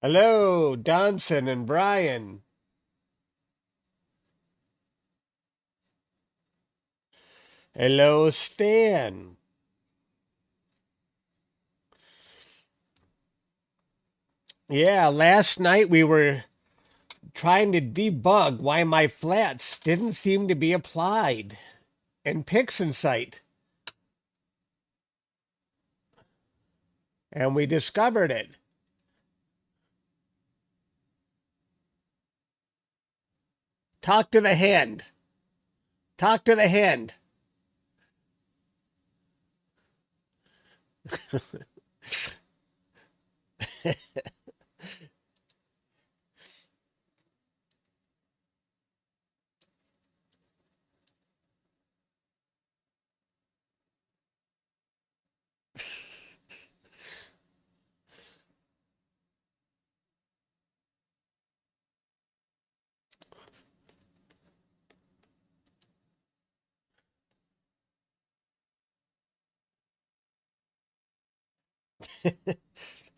Hello, Donson and Brian. Hello, Stan. Yeah, last night we were trying to debug why my flats didn't seem to be applied in PixInsight. And we discovered it. Talk to the hand. Talk to the hand.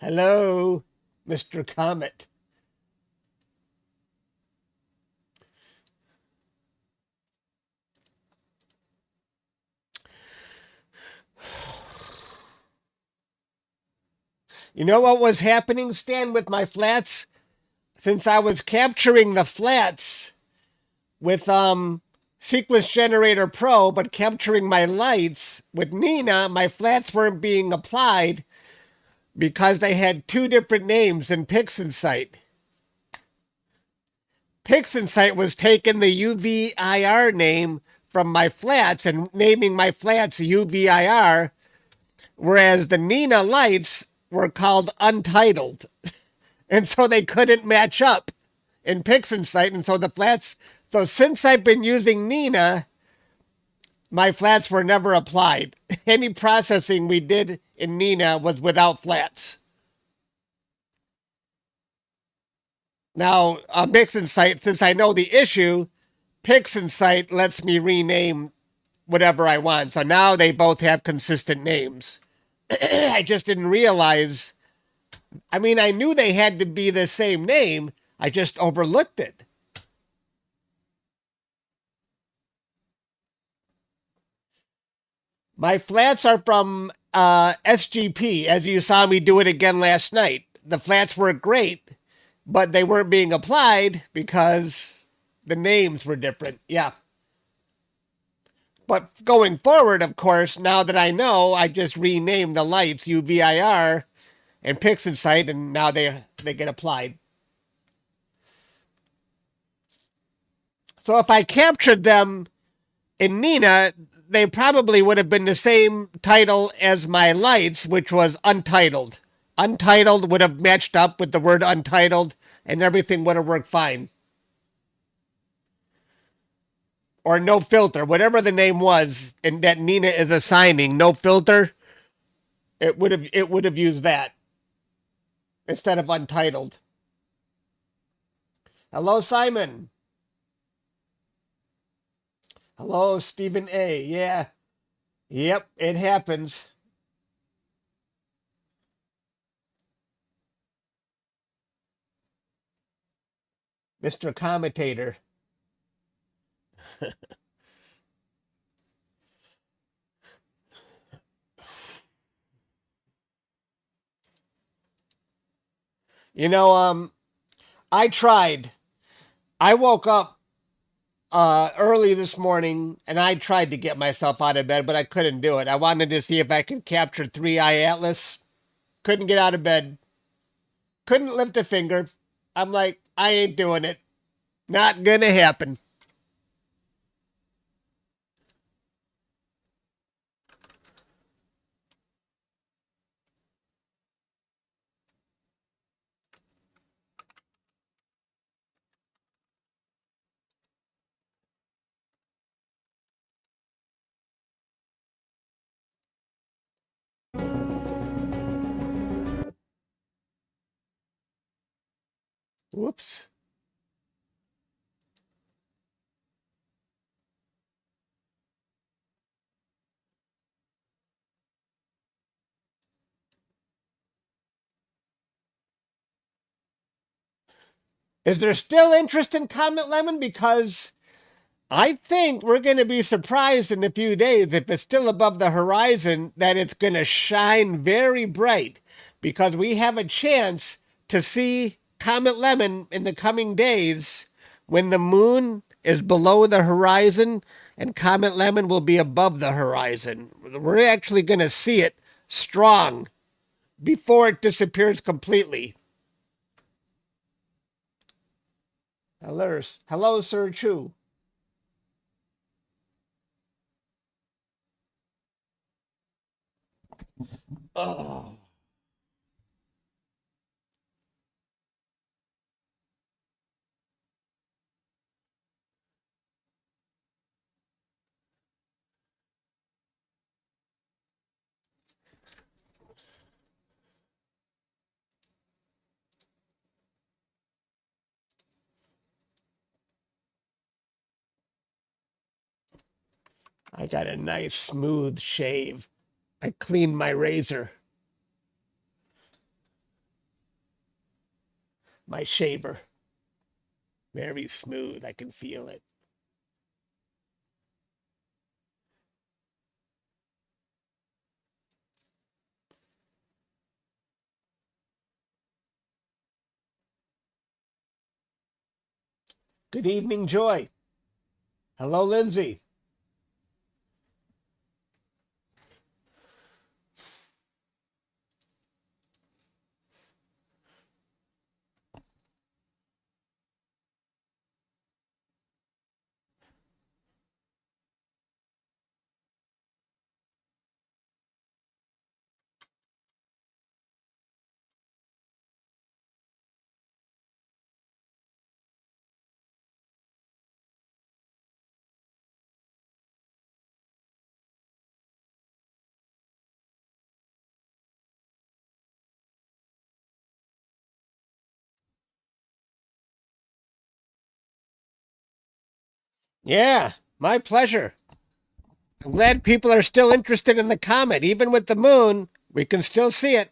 Hello, Mr. Comet. You know what was happening, Stan, with my flats? Since I was capturing the flats with Sequence Generator Pro, but capturing my lights with Nina, my flats weren't being applied because they had two different names in PixInsight. PixInsight was taking the UVIR name from my flats and naming my flats UVIR, whereas the Nina lights were called Untitled. And so they couldn't match up in PixInsight. And so the flats, so since I've been using Nina, my flats were never applied. Any processing we did in Nina was without flats. Now, on PixInsight, since I know the issue, PixInsight lets me rename whatever I want. So now they both have consistent names. I just didn't realize. I mean, I knew they had to be the same name. I just overlooked it. My flats are from SGP, as you saw me do it again last night. The flats were great, but they weren't being applied because the names were different. Yeah. But going forward, of course, now that I know, I just rename the lights UVIR and PixInsight, and now they get applied. So if I captured them in Nina, they probably would have been the same title as my lights, which was Untitled. Untitled would have matched up with the word Untitled, and everything would have worked fine. Or No Filter, whatever the name was, and that Nina is assigning, No Filter, it would have used that instead of Untitled. Hello, Simon. Hello, Stephen A. Yeah. Yep, it happens. Mr. Commentator. You know, I tried. I woke up early this morning and I tried to get myself out of bed, but I couldn't do it. I wanted to see if I could capture 3-eye Atlas. Couldn't get out of bed. Couldn't lift a finger. I'm like, I ain't doing it. Not gonna happen. Whoops. Is there still interest in Comet Lemmon? Because I think we're going to be surprised in a few days if it's still above the horizon that it's going to shine very bright, because we have a chance to see Comet Lemmon in the coming days when the moon is below the horizon and Comet Lemmon will be above the horizon. We're actually going to see it strong before it disappears completely. Hello, Sir Chu. Oh. I got a nice smooth shave. I cleaned my razor. My shaver. Very smooth. I can feel it. Good evening, Joy. Hello, Lindsay. Yeah, my pleasure. I'm glad people are still interested in the comet. Even with the moon, we can still see it.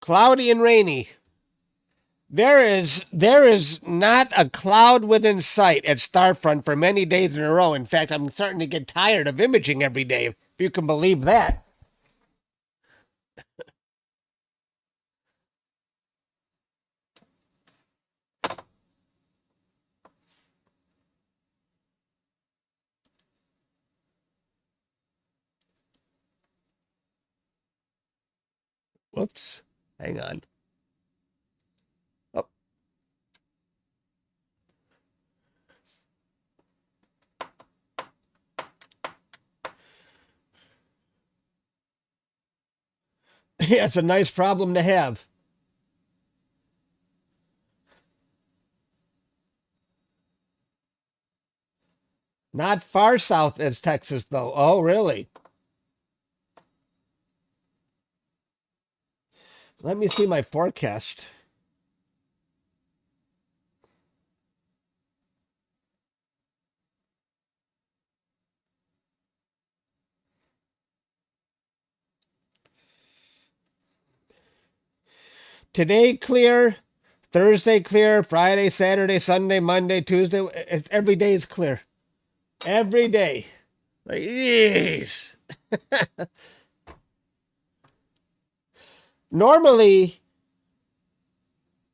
Cloudy and rainy. There is not a cloud within sight at Starfront for many days in a row. In fact, I'm starting to get tired of imaging every day, if you can believe that. Whoops. Hang on. Oh. Yeah, it's a nice problem to have. Not far south as Texas, though. Oh, really? Let me see my forecast. Today, clear. Thursday, clear. Friday, Saturday, Sunday, Monday, Tuesday. Every day is clear. Every day. Like, jeez. Normally,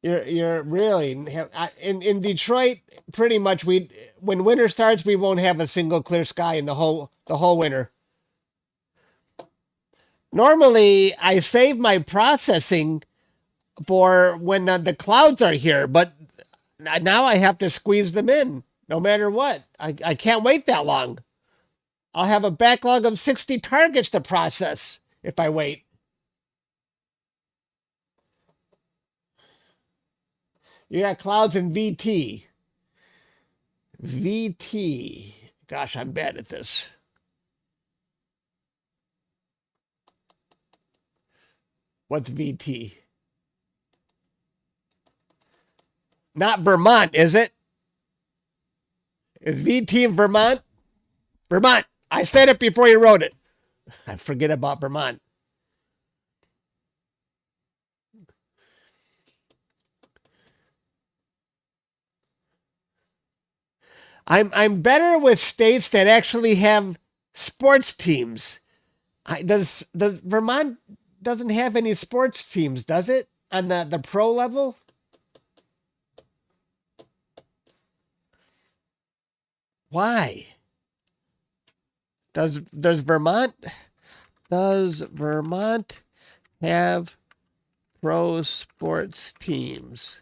you're really in Detroit. Pretty much, when winter starts, we won't have a single clear sky in the whole winter. Normally, I save my processing for when the clouds are here, but now I have to squeeze them in no matter what. I can't wait that long. I'll have a backlog of 60 targets to process if I wait. You got clouds in VT. VT. Gosh, I'm bad at this. What's VT? Not Vermont, is it? Is VT in Vermont? Vermont. I said it before you wrote it. I forget about Vermont. I'm better with states that actually have sports teams. Does Vermont doesn't have any sports teams, does it? On the pro level? Why? Does Vermont have pro sports teams?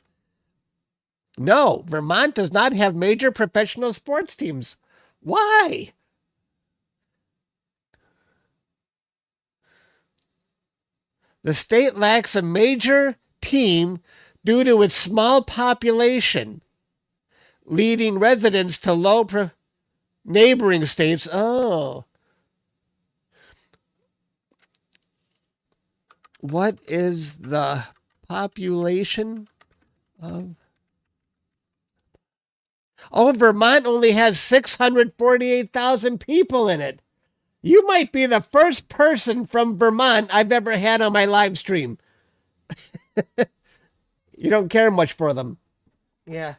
No, Vermont does not have major professional sports teams. Why? The state lacks a major team due to its small population, leading residents to neighboring states. Oh. What is the population of... Oh, Vermont only has 648,000 people in it. You might be the first person from Vermont I've ever had on my live stream. You don't care much for them. Yeah.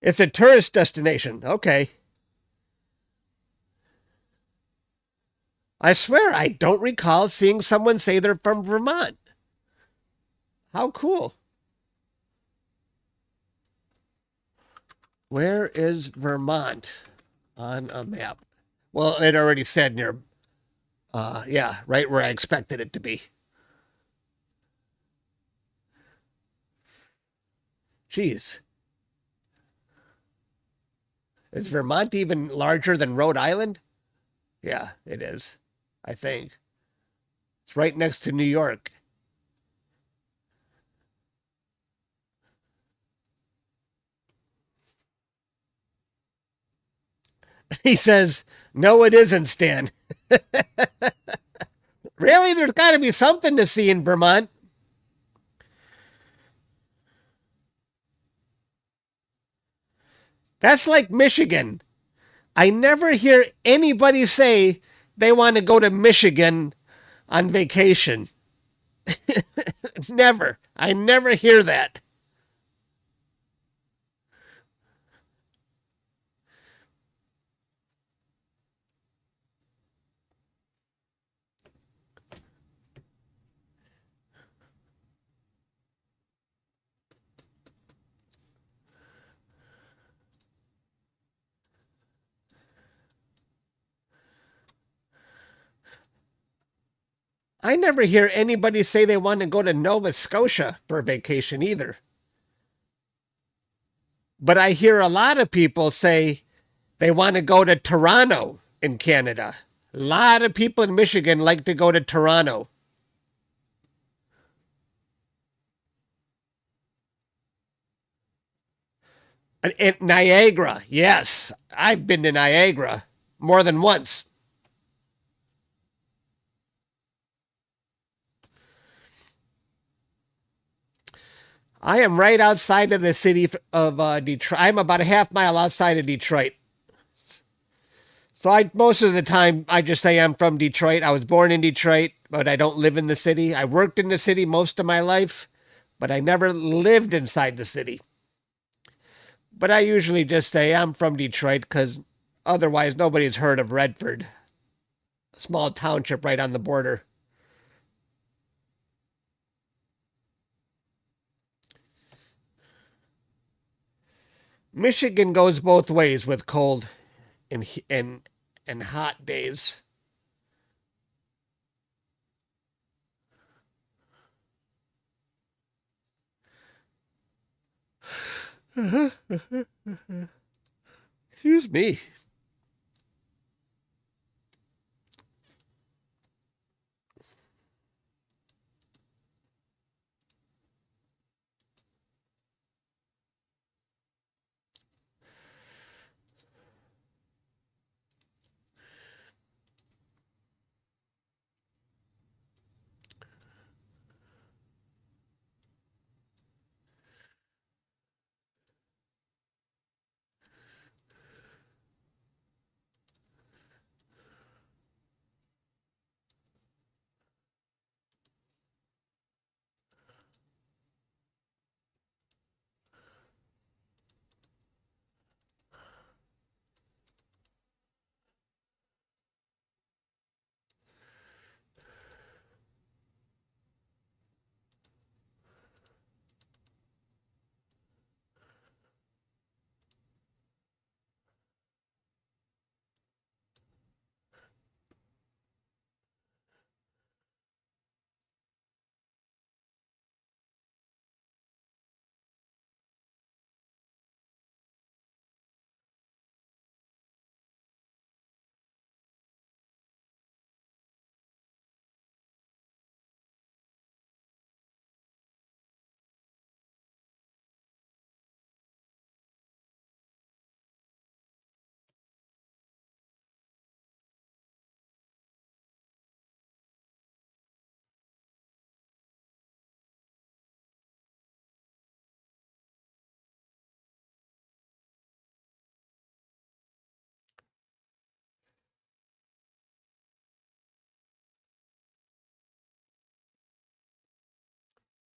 It's a tourist destination. Okay. I swear I don't recall seeing someone say they're from Vermont. How cool. Where is Vermont on a map? Well, it already said near, yeah, right where I expected it to be. Jeez. Is Vermont even larger than Rhode Island? Yeah, it is, I think. It's right next to New York. He says, no, it isn't, Stan. Really? There's got to be something to see in Vermont. That's like Michigan. I never hear anybody say they want to go to Michigan on vacation. Never. I never hear that. I never hear anybody say they want to go to Nova Scotia for vacation either. But I hear a lot of people say they want to go to Toronto in Canada. A lot of people in Michigan like to go to Toronto. And Niagara, yes. I've been to Niagara more than once. I am right outside of the city of Detroit. I'm about a half mile outside of Detroit. So most of the time, I just say I'm from Detroit. I was born in Detroit, but I don't live in the city. I worked in the city most of my life, but I never lived inside the city. But I usually just say I'm from Detroit because otherwise nobody's heard of Redford, a small township right on the border. Michigan goes both ways with cold and hot days. Excuse me.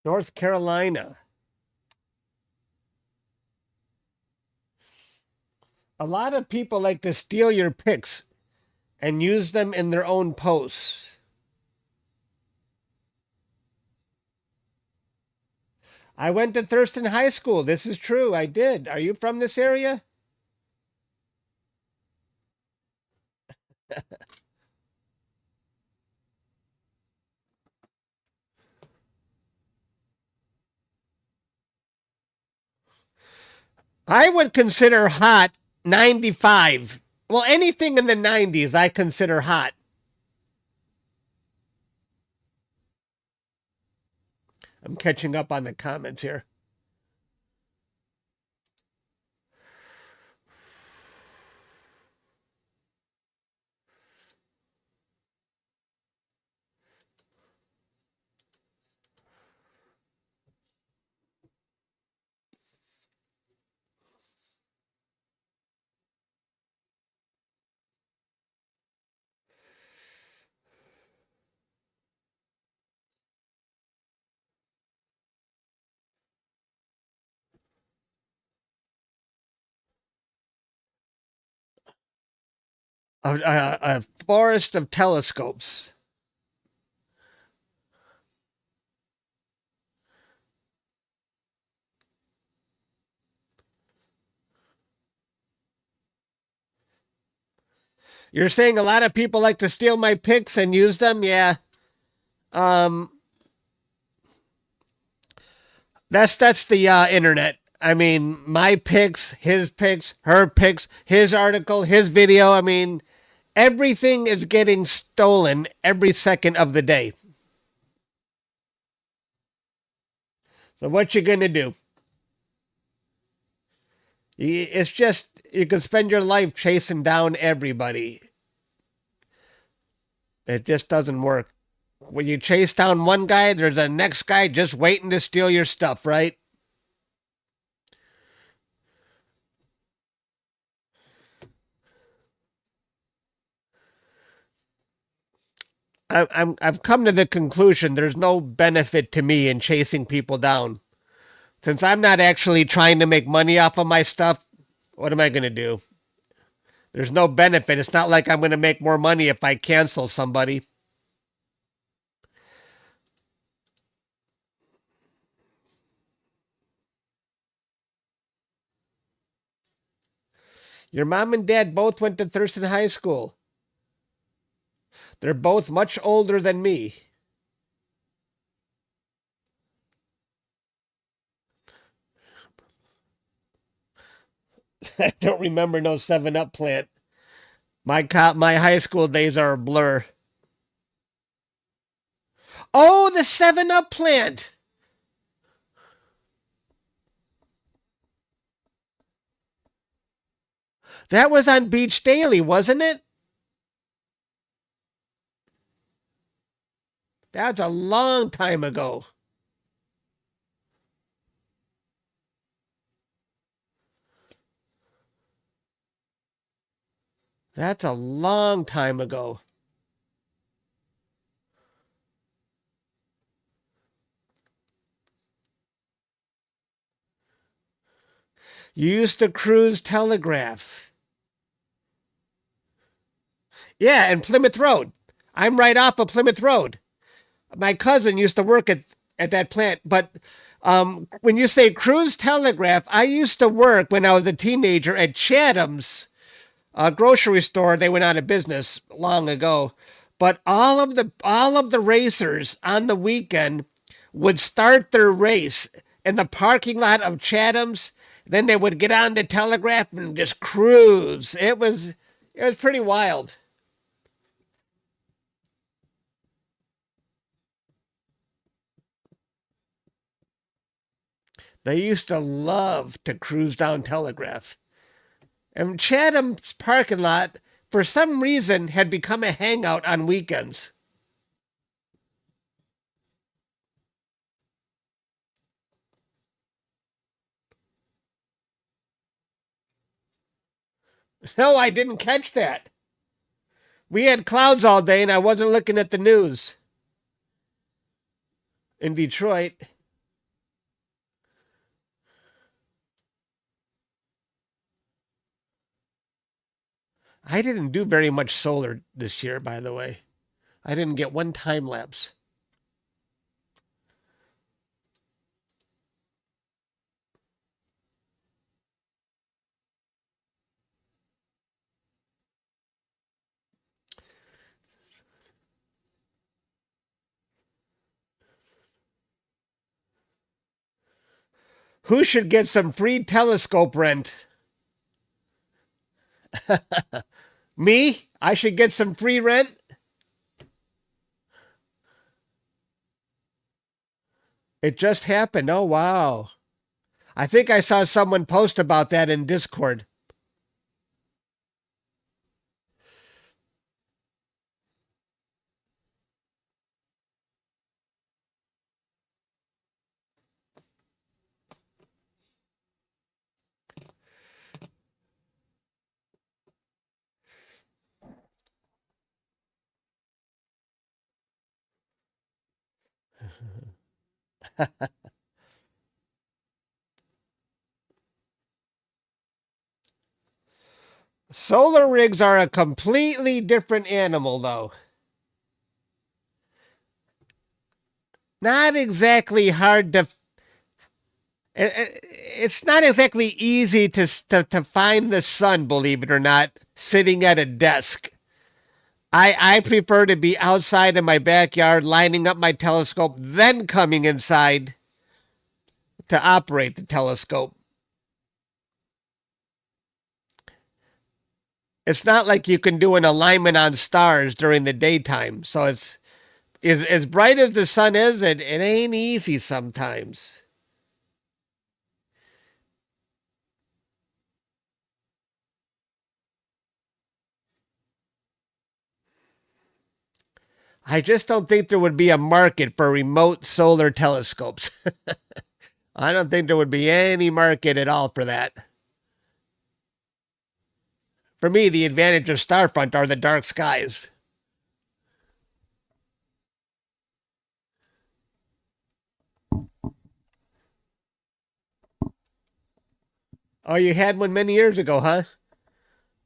North Carolina. A lot of people like to steal your pics and use them in their own posts. I went to Thurston High School. This is true. I did. Are you from this area? I would consider hot 95. Well, anything in the 90s I consider hot. I'm catching up on the comments here. A forest of telescopes. You're saying a lot of people like to steal my pics and use them? Yeah. Um, that's the internet. I mean, my pics, his pics, her pics, his article, his video. I mean, everything is getting stolen every second of the day. So what you gonna do? It's just you can spend your life chasing down everybody. It just doesn't work. When you chase down one guy, there's a next guy just waiting to steal your stuff, right? I've come to the conclusion there's no benefit to me in chasing people down. Since I'm not actually trying to make money off of my stuff, what am I going to do? There's no benefit. It's not like I'm going to make more money if I cancel somebody. Your mom and dad both went to Thurston High School. They're both much older than me. I don't remember no 7-Up plant. My high school days are a blur. Oh, the 7-Up plant. That was on Beach Daily, wasn't it? That's a long time ago. That's a long time ago. You used to cruise telegraph. Yeah, and Plymouth Road. I'm right off of Plymouth Road. My cousin used to work at that plant. But when you say cruise telegraph, I used to work when I was a teenager at Chatham's grocery store. They went out of business long ago. But all of the racers on the weekend would start their race in the parking lot of Chatham's. Then they would get on the telegraph and just cruise. It was pretty wild. They used to love to cruise down Telegraph. And Chatham's parking lot, for some reason, had become a hangout on weekends. No, I didn't catch that. We had clouds all day and I wasn't looking at the news in Detroit. I didn't do very much solar this year, by the way. I didn't get one time lapse. Who should get some free telescope rent? Me? I should get some free rent? It just happened. Oh, wow. I think I saw someone post about that in Discord. Solar rigs are a completely different animal, though. Not exactly hard to. It's not exactly easy to find the sun, believe it or not, sitting at a desk. I prefer to be outside in my backyard, lining up my telescope, then coming inside to operate the telescope. It's not like you can do an alignment on stars during the daytime. So it's as bright as the sun is, it ain't easy sometimes. I just don't think there would be a market for remote solar telescopes. I don't think there would be any market at all for that. For me, the advantage of Starfront are the dark skies. Oh, you had one many years ago, huh?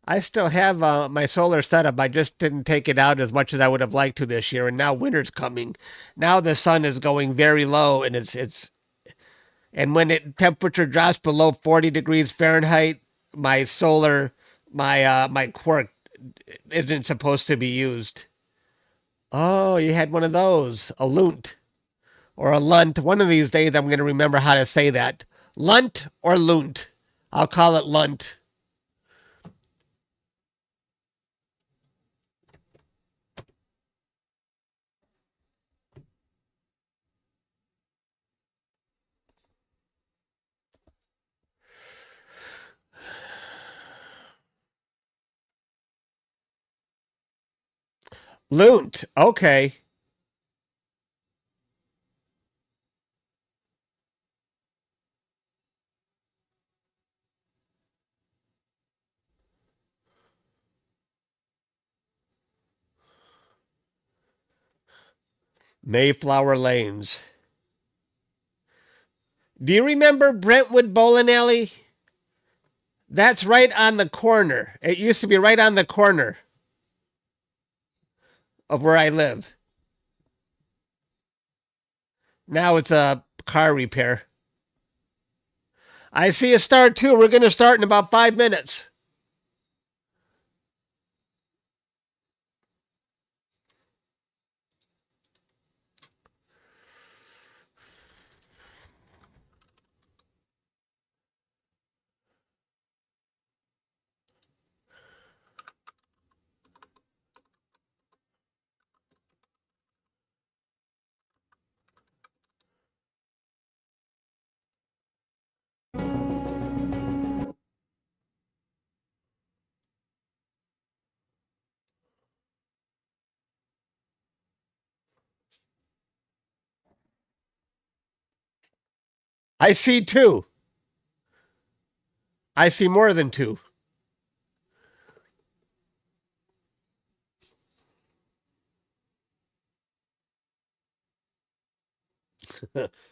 I still have my solar setup. I just didn't take it out as much as I would have liked to this year. And now winter's coming. Now the sun is going very low, and it's and when it temperature drops below 40 degrees Fahrenheit, my solar my quirk isn't supposed to be used. Oh, you had one of those, a lunt or a lunt. One of these days, I'm going to remember how to say that. Lunt or lunt. I'll call it lunt. Lunt. Okay. Mayflower Lanes. Do you remember Brentwood Bowling Alley? That's right on the corner. It used to be right on the corner of where I live. Now it's a car repair. I see a star too. We're going to start in about 5 minutes. I see two. I see more than two.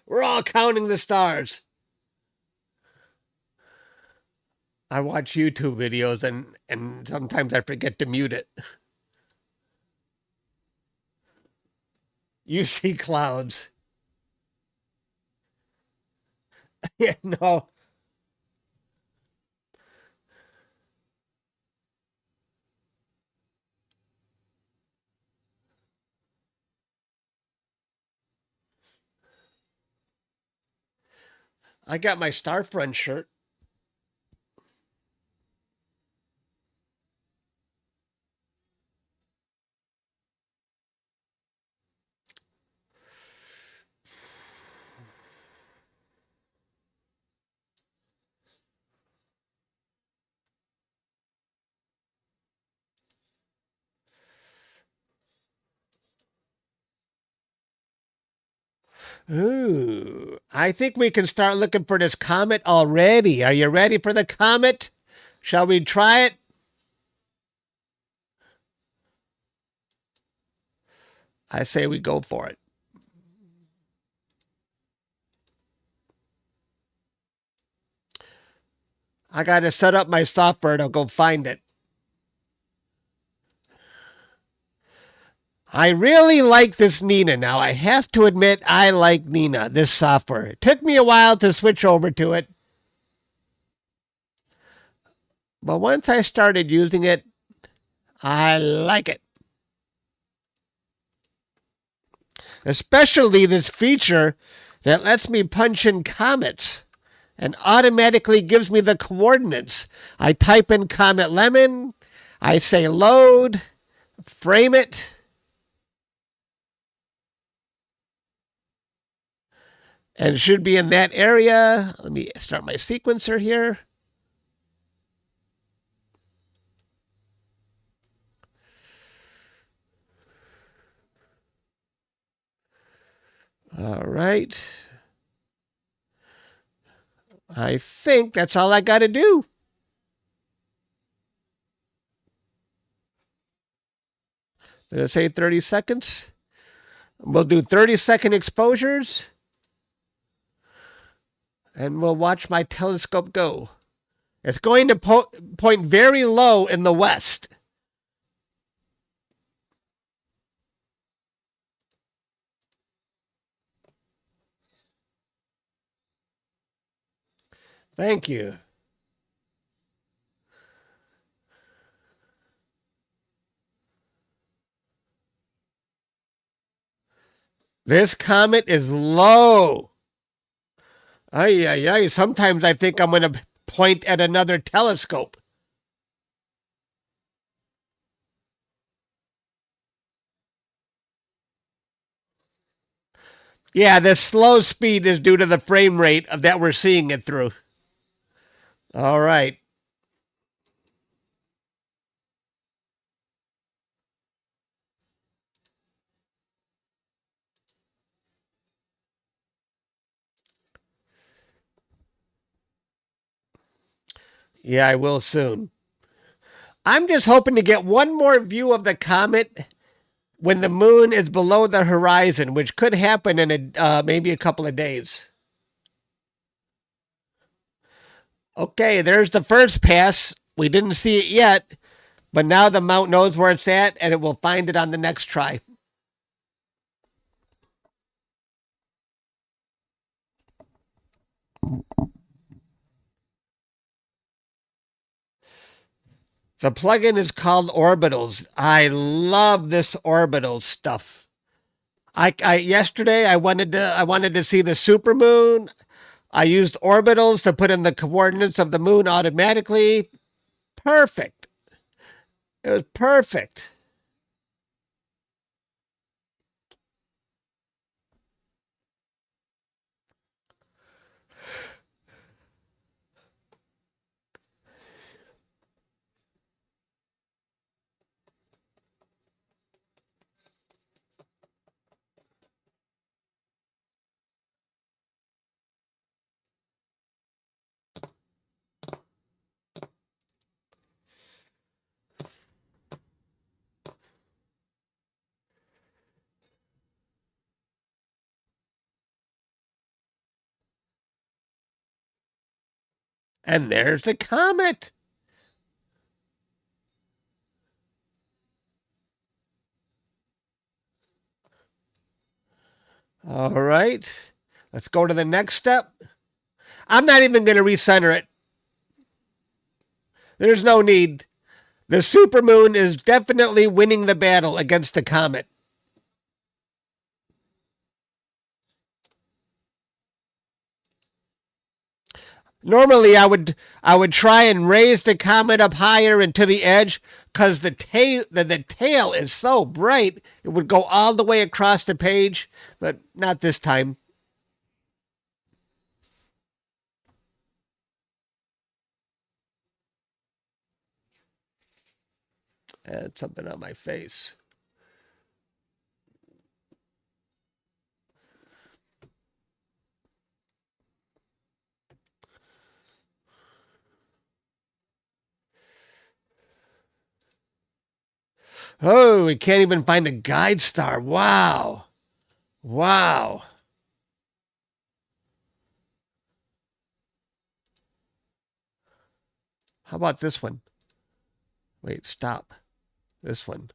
We're all counting the stars. I watch YouTube videos and sometimes I forget to mute it. You see clouds. Yeah, no. I got my Starfront shirt. Ooh, I think we can start looking for this comet already. Are you ready for the comet? Shall we try it? I say we go for it. I got to set up my software to go find it. I really like this Nina now. I have to admit, I like Nina, this software. It took me a while to switch over to it. But once I started using it, I like it. Especially this feature that lets me punch in comets and automatically gives me the coordinates. I type in Comet Lemmon, I say load, frame it, and it should be in that area. Let me start my sequencer here. All right. I think that's all I got to do. Did I say 30 seconds? We'll do 30-second exposures. And we'll watch my telescope go. It's going to point very low in the west. Thank you. This comet is low. Ay, ay, ay. Sometimes I think I'm going to point at another telescope. Yeah, the slow speed is due to the frame rate of that we're seeing it through. All right. Yeah, I will soon. I'm just hoping to get one more view of the comet when the moon is below the horizon, which could happen in maybe a couple of days. Okay, there's the first pass. We didn't see it yet, but now the mount knows where it's at, and it will find it on the next try. The plugin is called Orbitals. I love this orbital stuff. Yesterday I wanted to see the supermoon. I used orbitals to put in the coordinates of the moon automatically. Perfect. It was perfect. And there's the comet. All right. Let's go to the next step. I'm not even going to recenter it. There's no need. The supermoon is definitely winning the battle against the comet. Normally, I would try and raise the comet up higher and to the edge because the tail is so bright it would go all the way across the page, but not this time. Add something on my face. Oh, we can't even find a guide star. Wow. Wow. How about this one? Wait, stop. This one.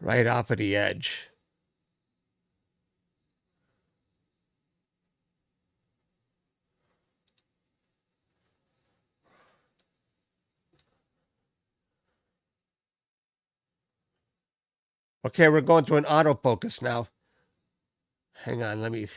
Right off of the edge. Okay, we're going through an autofocus now. Hang on, let me.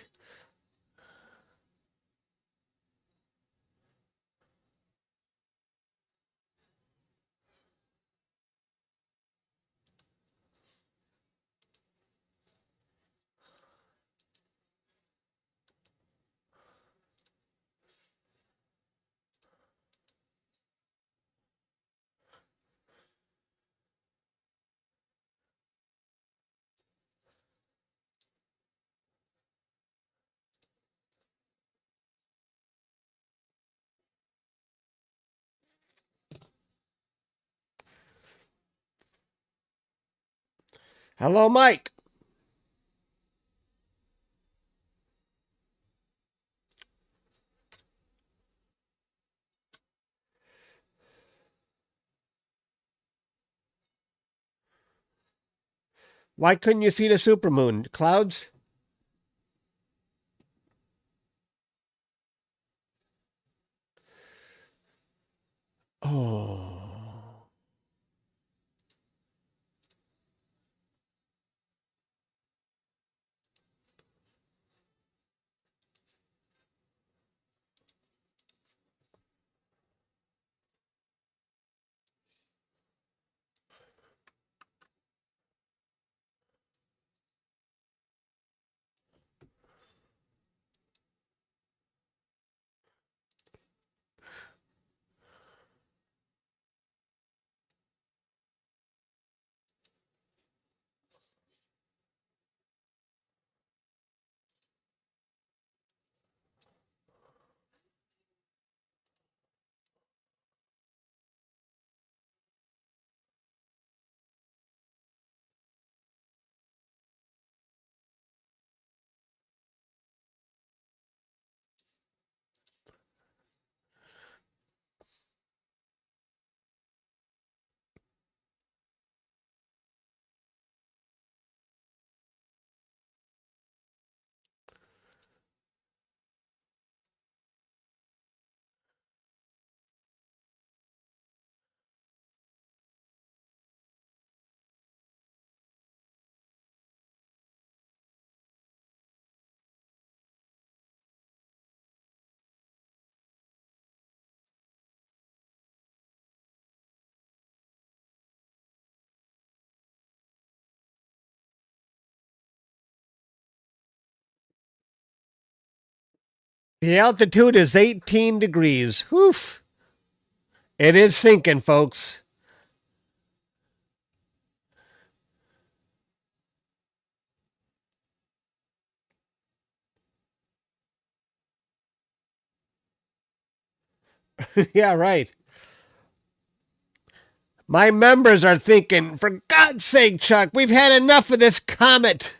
Hello, Mike. Why couldn't you see the supermoon? Clouds? Oh. The altitude is 18 degrees. Whew. It is sinking, folks. Yeah, right. My members are thinking, for God's sake, Chuck, we've had enough of this comet.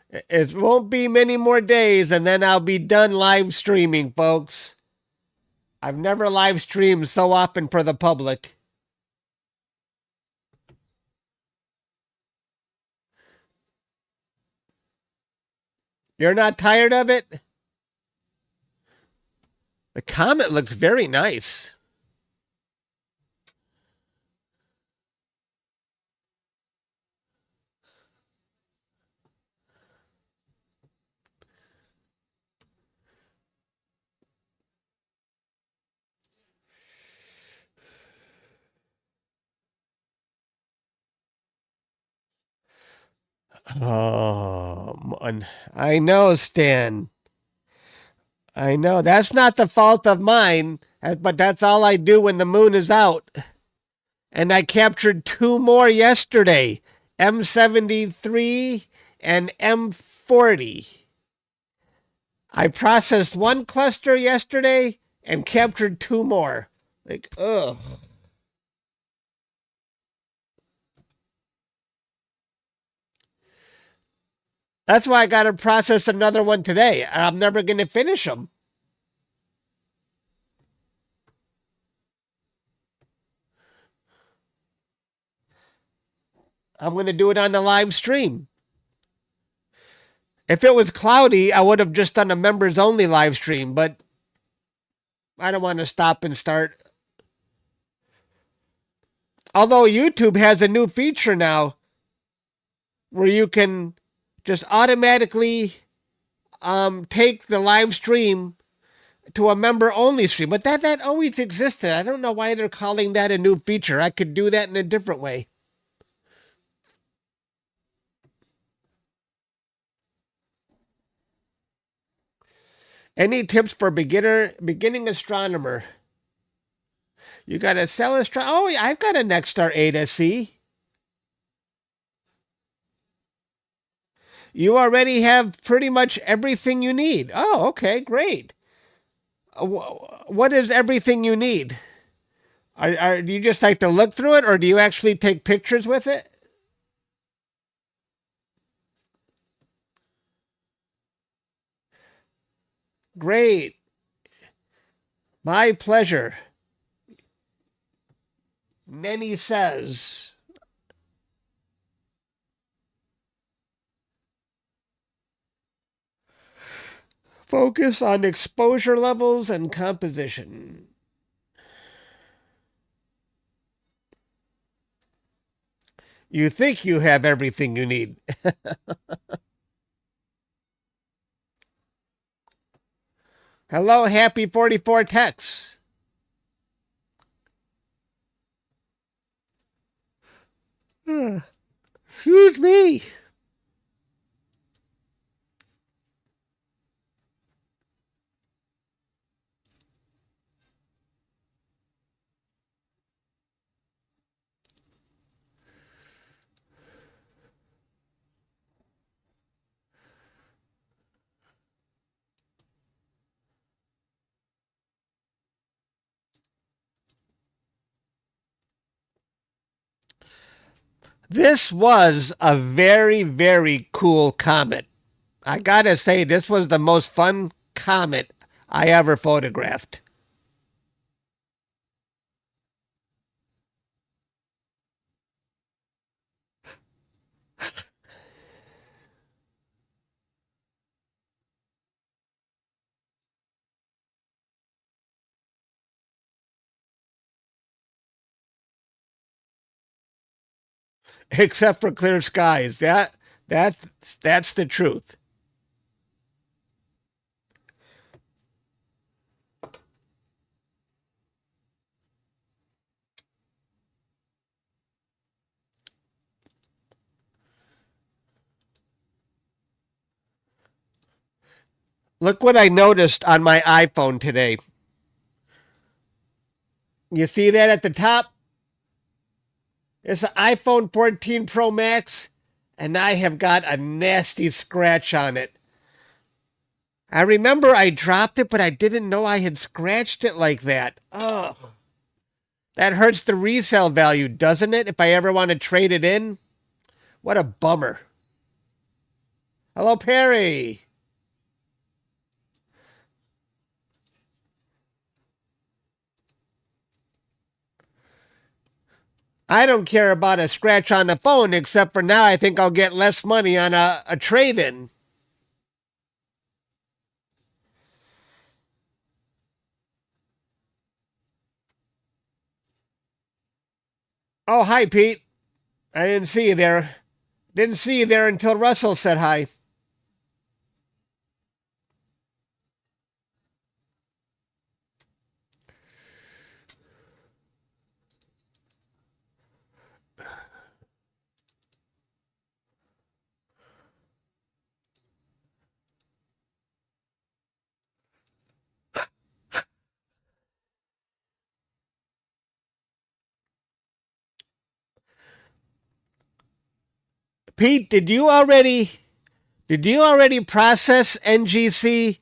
It won't be many more days, and then I'll be done live streaming, folks. I've never live streamed so often for the public. You're not tired of it? The comet looks very nice. Oh, I know, Stan. I know. That's not the fault of mine, but that's all I do when the moon is out. And I captured two more yesterday, M73 and M40. I processed one cluster yesterday and captured two more. Like, ugh. That's why I got to process another one today. I'm never going to finish them. I'm going to do it on the live stream. If it was cloudy, I would have just done a members only live stream, but I don't want to stop and start. Although YouTube has a new feature now where you can just automatically take the live stream to a member only stream. But that always existed. I don't know why they're calling that a new feature. I could do that in a different way. Any tips for beginning astronomer? You got a Celestron. Oh, yeah, I've got a Nexstar ASI. You already have pretty much everything you need. Oh, okay, great. What is everything you need? Do you just like to look through it, or do you actually take pictures with it? Great. My pleasure. Nenny says. Focus on exposure levels and composition. You think you have everything you need. Hello, Happy 44 Tex. Excuse me. This was a very, very cool comet. I gotta say, this was the most fun comet I ever photographed. Except for clear skies. That's the truth. Look what I noticed on my iPhone today. You see that at the top? It's an iPhone 14 Pro Max, and I have got a nasty scratch on it. I remember I dropped it, but I didn't know I had scratched it like that. Ugh. That hurts the resale value, doesn't it, if I ever want to trade it in? What a bummer. Hello, Perry. I don't care about a scratch on the phone, except for now I think I'll get less money on a trade-in. Oh, hi, Pete. I didn't see you there. Didn't see you there until Russell said hi. Pete, did you already process NGC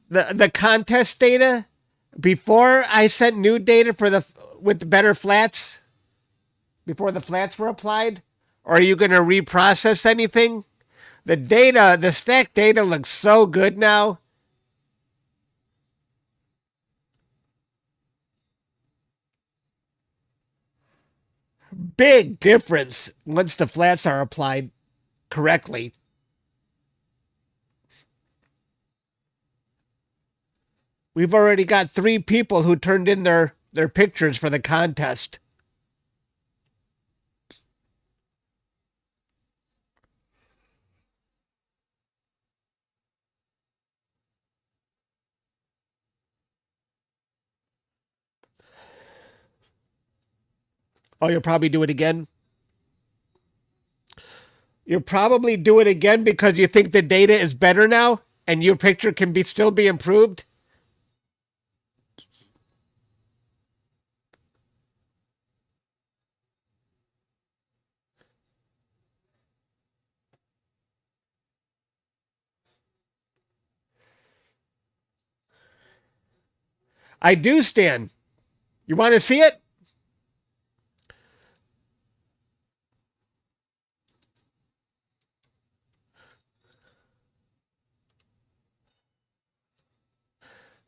the contest data before I sent new data for the with the better flats before the flats were applied? Or are you going to reprocess anything? The data, the stack data looks so good now. Big difference once the flats are applied correctly. We've already got 3 people who turned in their pictures for the contest. Oh, you'll probably do it again? You'll probably do it again because you think the data is better now and your picture can still be improved? I do, Stan. You want to see it?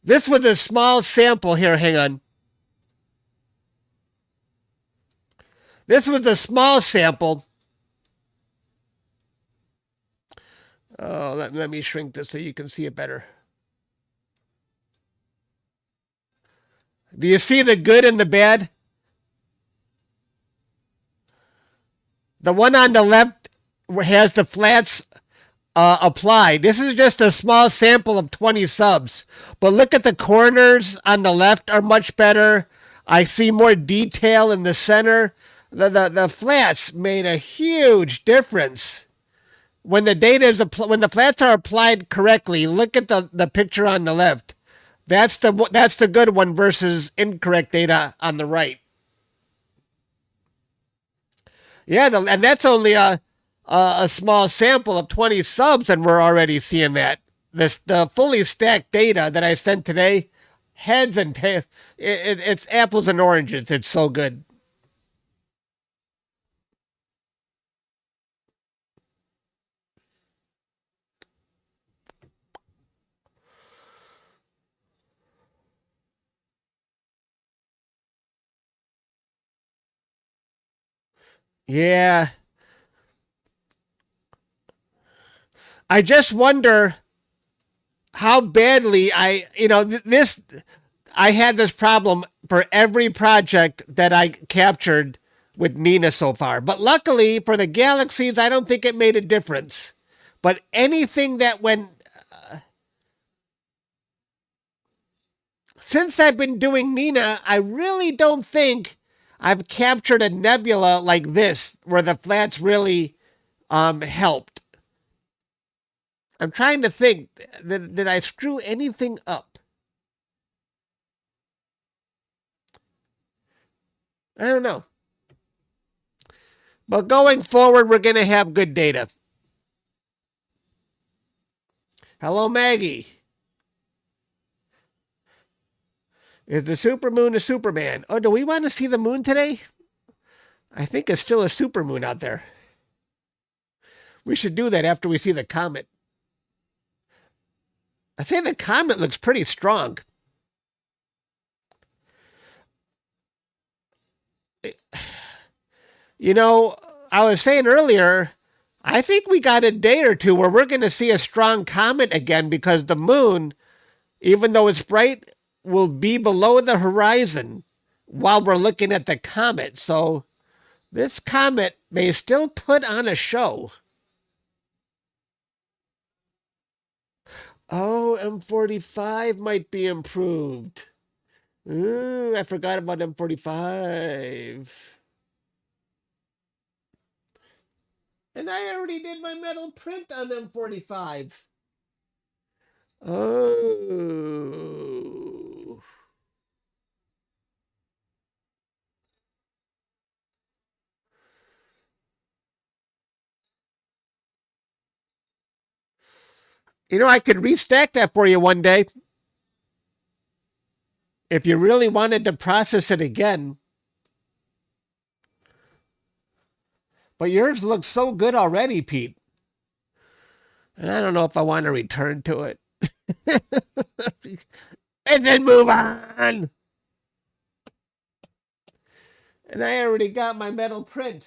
This was a small sample here. Hang on. This was a small sample. Oh, let me shrink this so you can see it better. Do you see the good and the bad? The one on the left has the flats applied. This is just a small sample of 20 subs. But look at the corners on the left are much better. I see more detail in the center. The flats made a huge difference. When the data is when the flats are applied correctly, look at the picture on the left. That's the good one versus incorrect data on the right. Yeah, and that's only a small sample of 20 subs, and we're already seeing that. The fully stacked data that I sent today, heads and tails, it's apples and oranges. It's so good. Yeah. I just wonder how badly I had this problem for every project that I captured with Nina so far. But luckily for the galaxies, I don't think it made a difference. But anything that went since I've been doing Nina, I really don't think I've captured a nebula like this where the flats really helped. I'm trying to think. Did I screw anything up? I don't know. But going forward, we're going to have good data. Hello, Maggie. Is the supermoon a Superman? Oh, do we want to see the moon today? I think it's still a supermoon out there. We should do that after we see the comet. I say the comet looks pretty strong. You know, I was saying earlier, I think we got a day or two where we're going to see a strong comet again because the moon, even though it's bright, will be below the horizon while we're looking at the comet. So this comet may still put on a show. Oh, M45 might be improved. Ooh, I forgot about M45. And I already did my metal print on M45. Oh. You know, I could restack that for you one day. If you really wanted to process it again. But yours looks so good already, Pete. And I don't know if I want to return to it. And then move on. And I already got my metal print.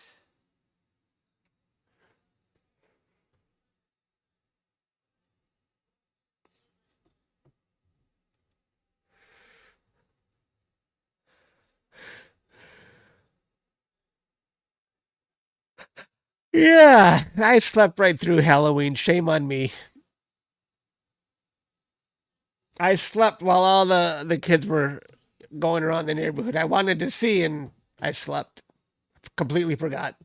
Yeah, I slept right through Halloween. Shame on me. I slept while all the kids were going around the neighborhood. I wanted to see, and I slept. Completely forgot.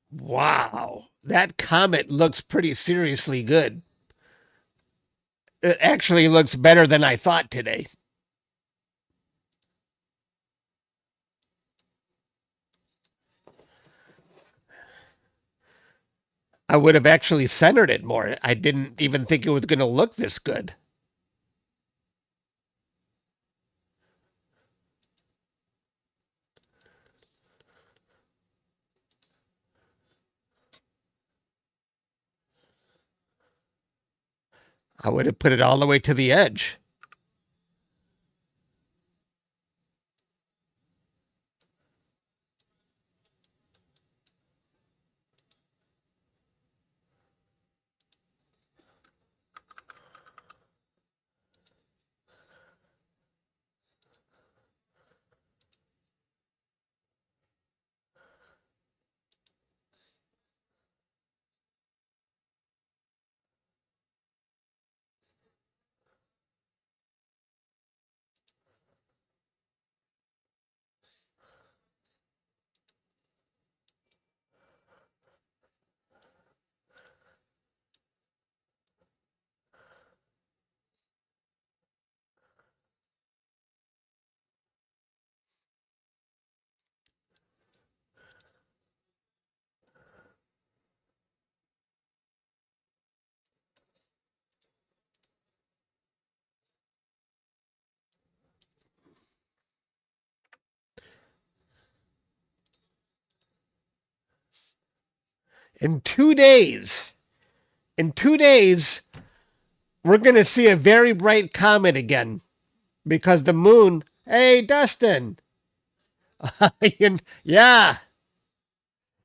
Wow, that comet looks pretty seriously good. It actually looks better than I thought today. I would have actually centered it more. I didn't even think it was going to look this good. I would have put it all the way to the edge. In 2 days, in 2 days, we're going to see a very bright comet again because the moon. Hey, Dustin. Yeah,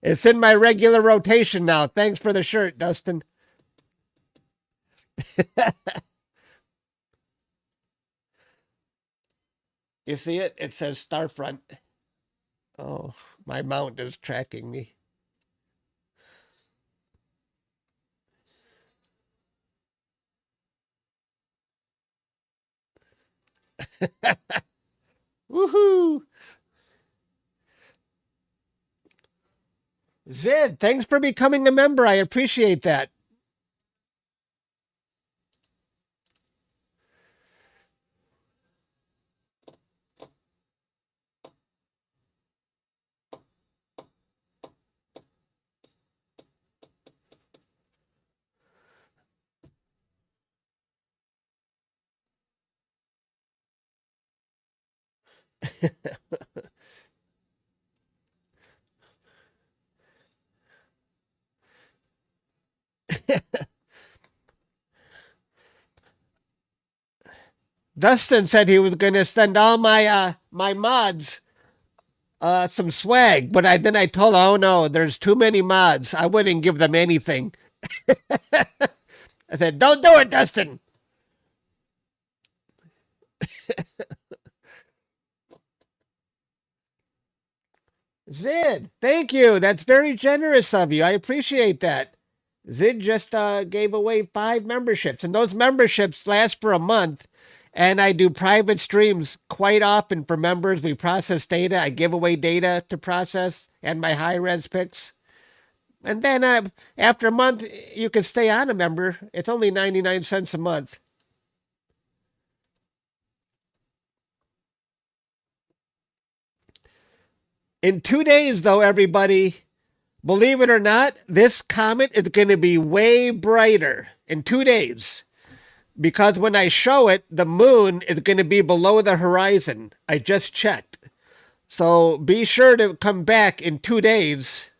it's in my regular rotation now. Thanks for the shirt, Dustin. You see it? It says Starfront. Oh, my mount is tracking me. Woohoo! Zid, thanks for becoming a member. I appreciate that. Dustin said he was going to send all my mods some swag, but then I told him, oh no, there's too many mods. I wouldn't give them anything. I said, don't do it, Dustin. Zid, thank you. That's very generous of you. I appreciate that. Zid just gave away 5 memberships, and those memberships last for a month. And I do private streams quite often for members. We process data. I give away data to process and my high-res pics. And then after a month, you can stay on a member. It's only 99 cents a month. In 2 days, though, everybody, believe it or not, this comet is going to be way brighter in 2 days. Because when I show it, the moon is going to be below the horizon. I just checked. So be sure to come back in 2 days.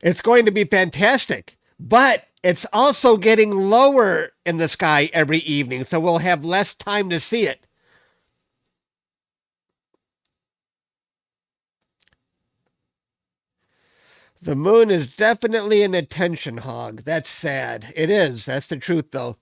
It's going to be fantastic. But it's also getting lower in the sky every evening, so we'll have less time to see it. The moon is definitely an attention hog. That's sad. It is. That's the truth, though.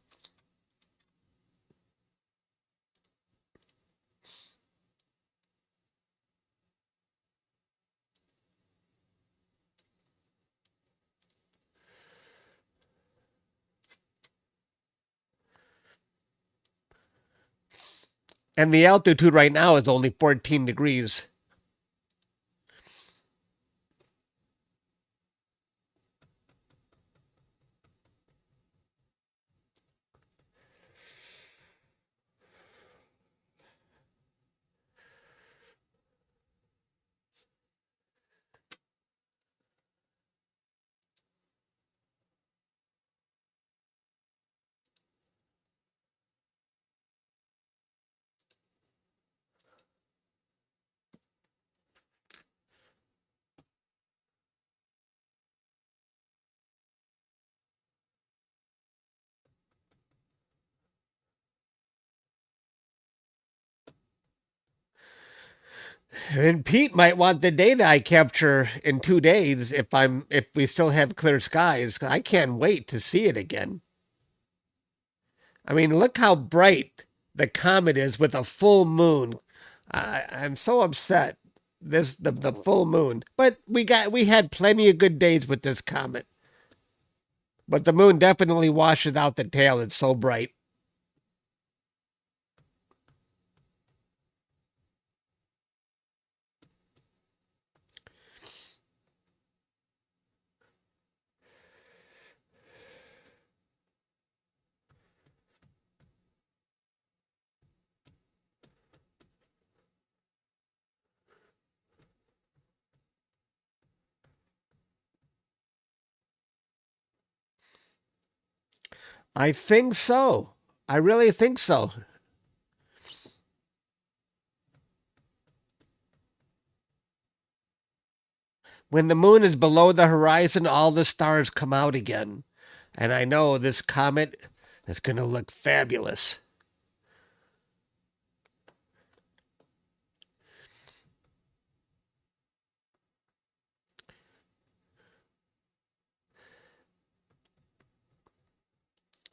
And the altitude right now is only 14 degrees. And Pete might want the data I capture in 2 days if we still have clear skies. I can't wait to see it again. I mean, look how bright the comet is with a full moon. I'm so upset. The full moon, but we had plenty of good days with this comet. But the moon definitely washes out the tail. It's so bright. I think so. I really think so. When the moon is below the horizon, all the stars come out again. And I know this comet is going to look fabulous.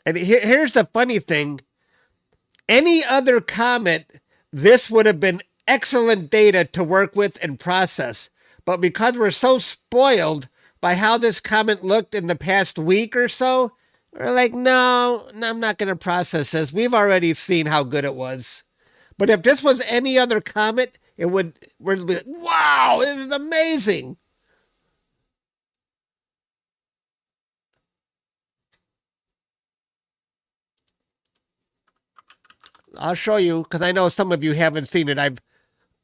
And here's the funny thing. Any other comet, this would have been excellent data to work with and process. But because we're so spoiled by how this comet looked in the past week or so, we're like, no, I'm not going to process this. We've already seen how good it was. But if this was any other comet, we'd be like, wow, it is amazing. I'll show you, because I know some of you haven't seen it.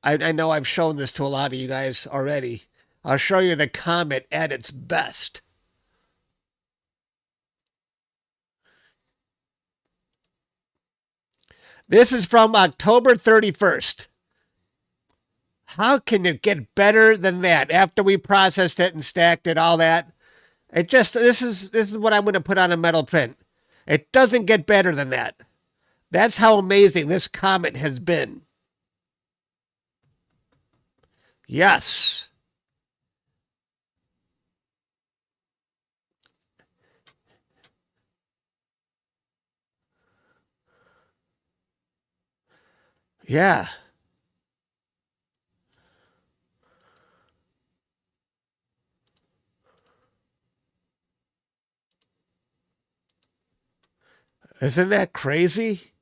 I know I've shown this to a lot of you guys already. I'll show you the comet at its best. This is from October 31st. How can it get better than that after we processed it and stacked it, all that? It just, this is what I'm going to put on a metal print. It doesn't get better than that. That's how amazing this comet has been. Yes. Yeah. Isn't that crazy?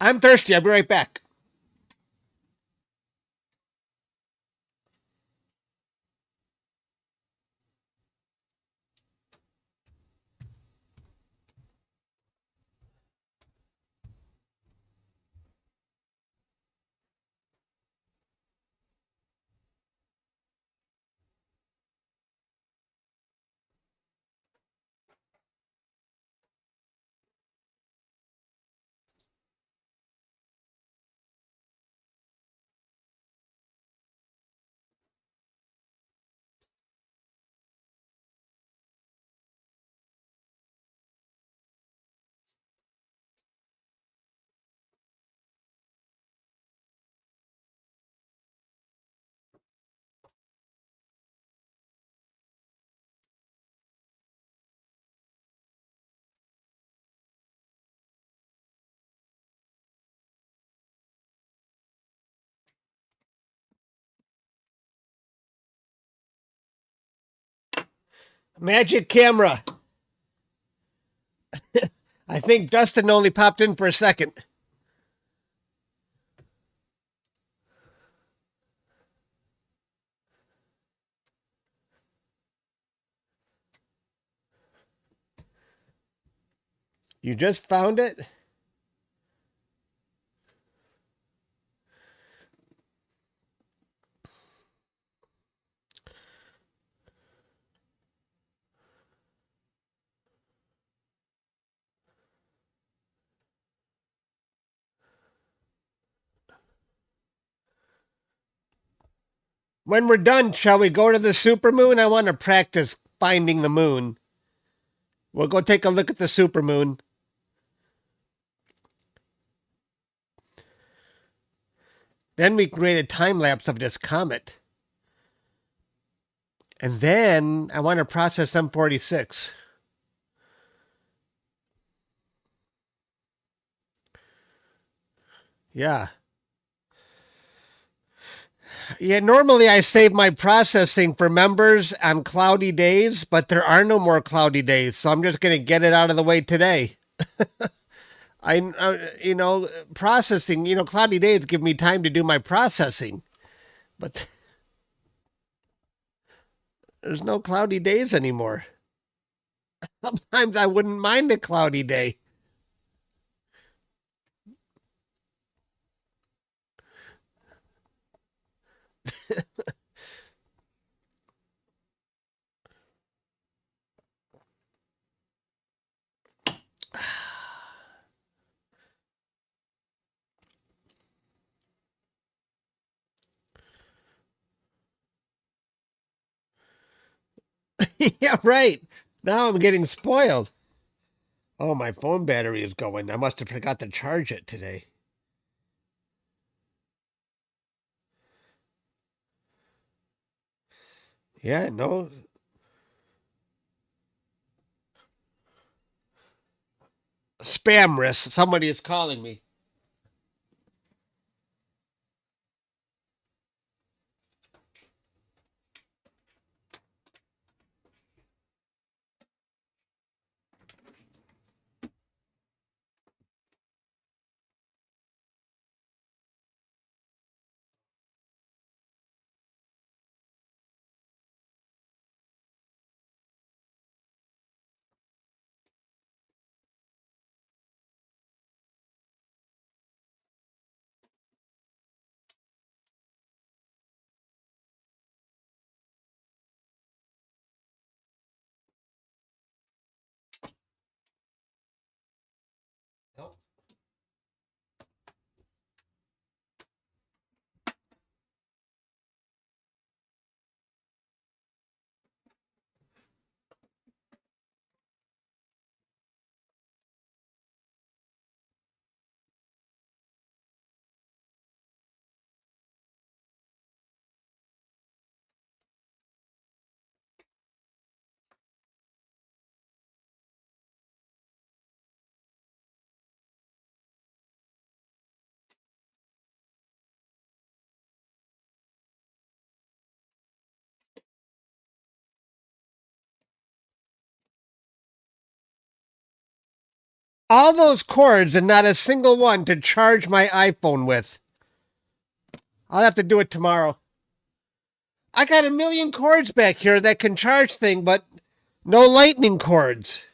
I'm thirsty. I'll be right back. Magic camera. I think Dustin only popped in for a second. You just found it? When we're done, shall we go to the supermoon? I want to practice finding the moon. We'll go take a look at the supermoon. Then we create a time lapse of this comet. And then I want to process M46. Yeah. Yeah, normally I save my processing for members on cloudy days, but there are no more cloudy days, so I'm just going to get it out of the way today. Processing, cloudy days give me time to do my processing, but there's no cloudy days anymore. Sometimes I wouldn't mind a cloudy day. Yeah, right. Now I'm getting spoiled. Oh, my phone battery is going. I must have forgot to charge it today. Yeah, no. Spam risk. Somebody is calling me. Nope. All those cords and not a single one to charge my iPhone with. I'll have to do it tomorrow. I got a million cords back here that can charge thing, but no lightning cords.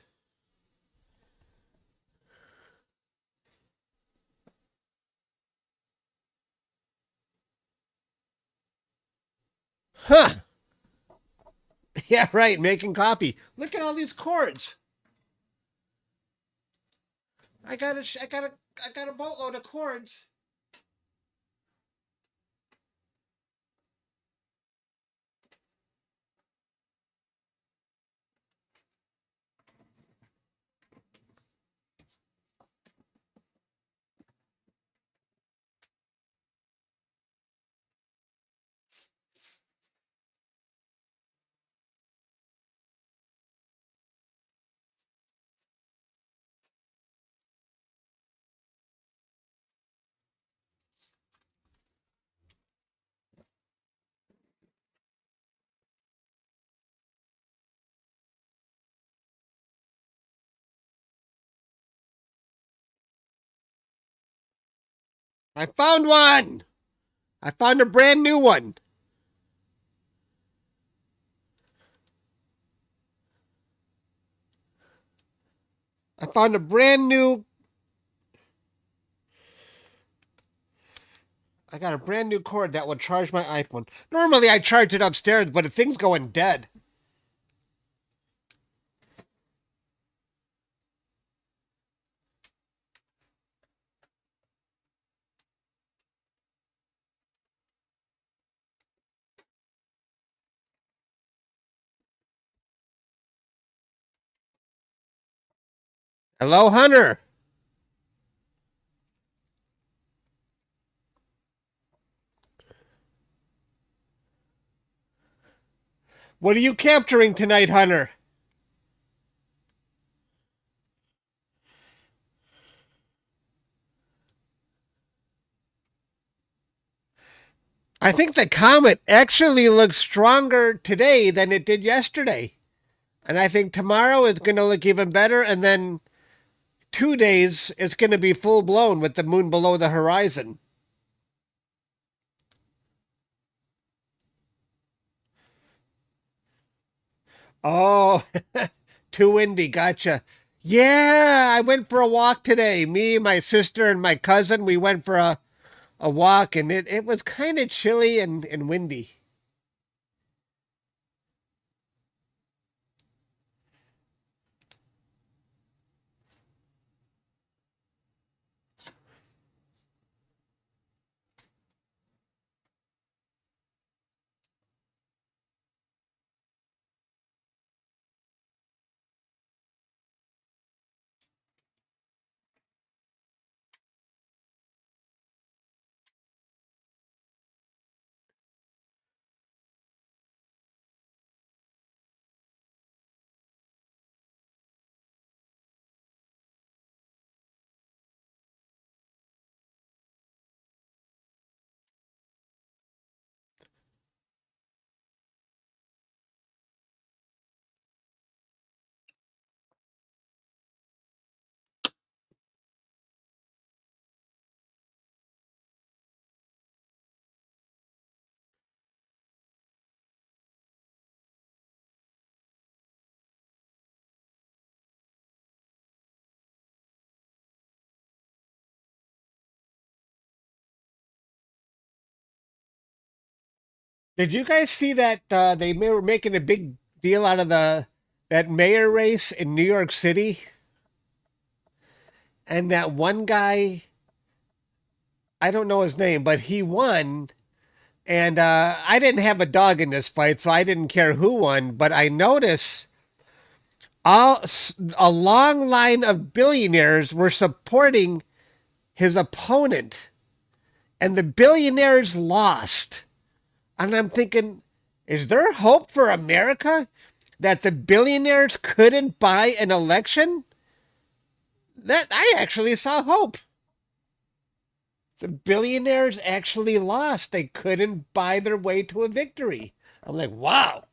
Huh. Yeah, right, making coffee. Look at all these cords. I got a boatload of cords. I found one. I found a brand new one. I found a brand new. I got a brand new cord that will charge my iPhone. Normally I charge it upstairs, but the thing's going dead. Hello, Hunter. What are you capturing tonight, Hunter? I think the comet actually looks stronger today than it did yesterday. And I think tomorrow is going to look even better. And then 2 days, it's going to be full blown with the moon below the horizon. Oh, too windy. Gotcha. Yeah, I went for a walk today. Me, my sister, and my cousin, we went for a walk, and it was kind of chilly and windy. Did you guys see that they were making a big deal out of the that mayor race in New York City? And that one guy, I don't know his name, but he won. And I didn't have a dog in this fight, so I didn't care who won. But I noticed all a long line of billionaires were supporting his opponent, and the billionaires lost. And I'm thinking, is there hope for America that the billionaires couldn't buy an election? That I actually saw hope. The billionaires actually lost. They couldn't buy their way to a victory. I'm like, wow.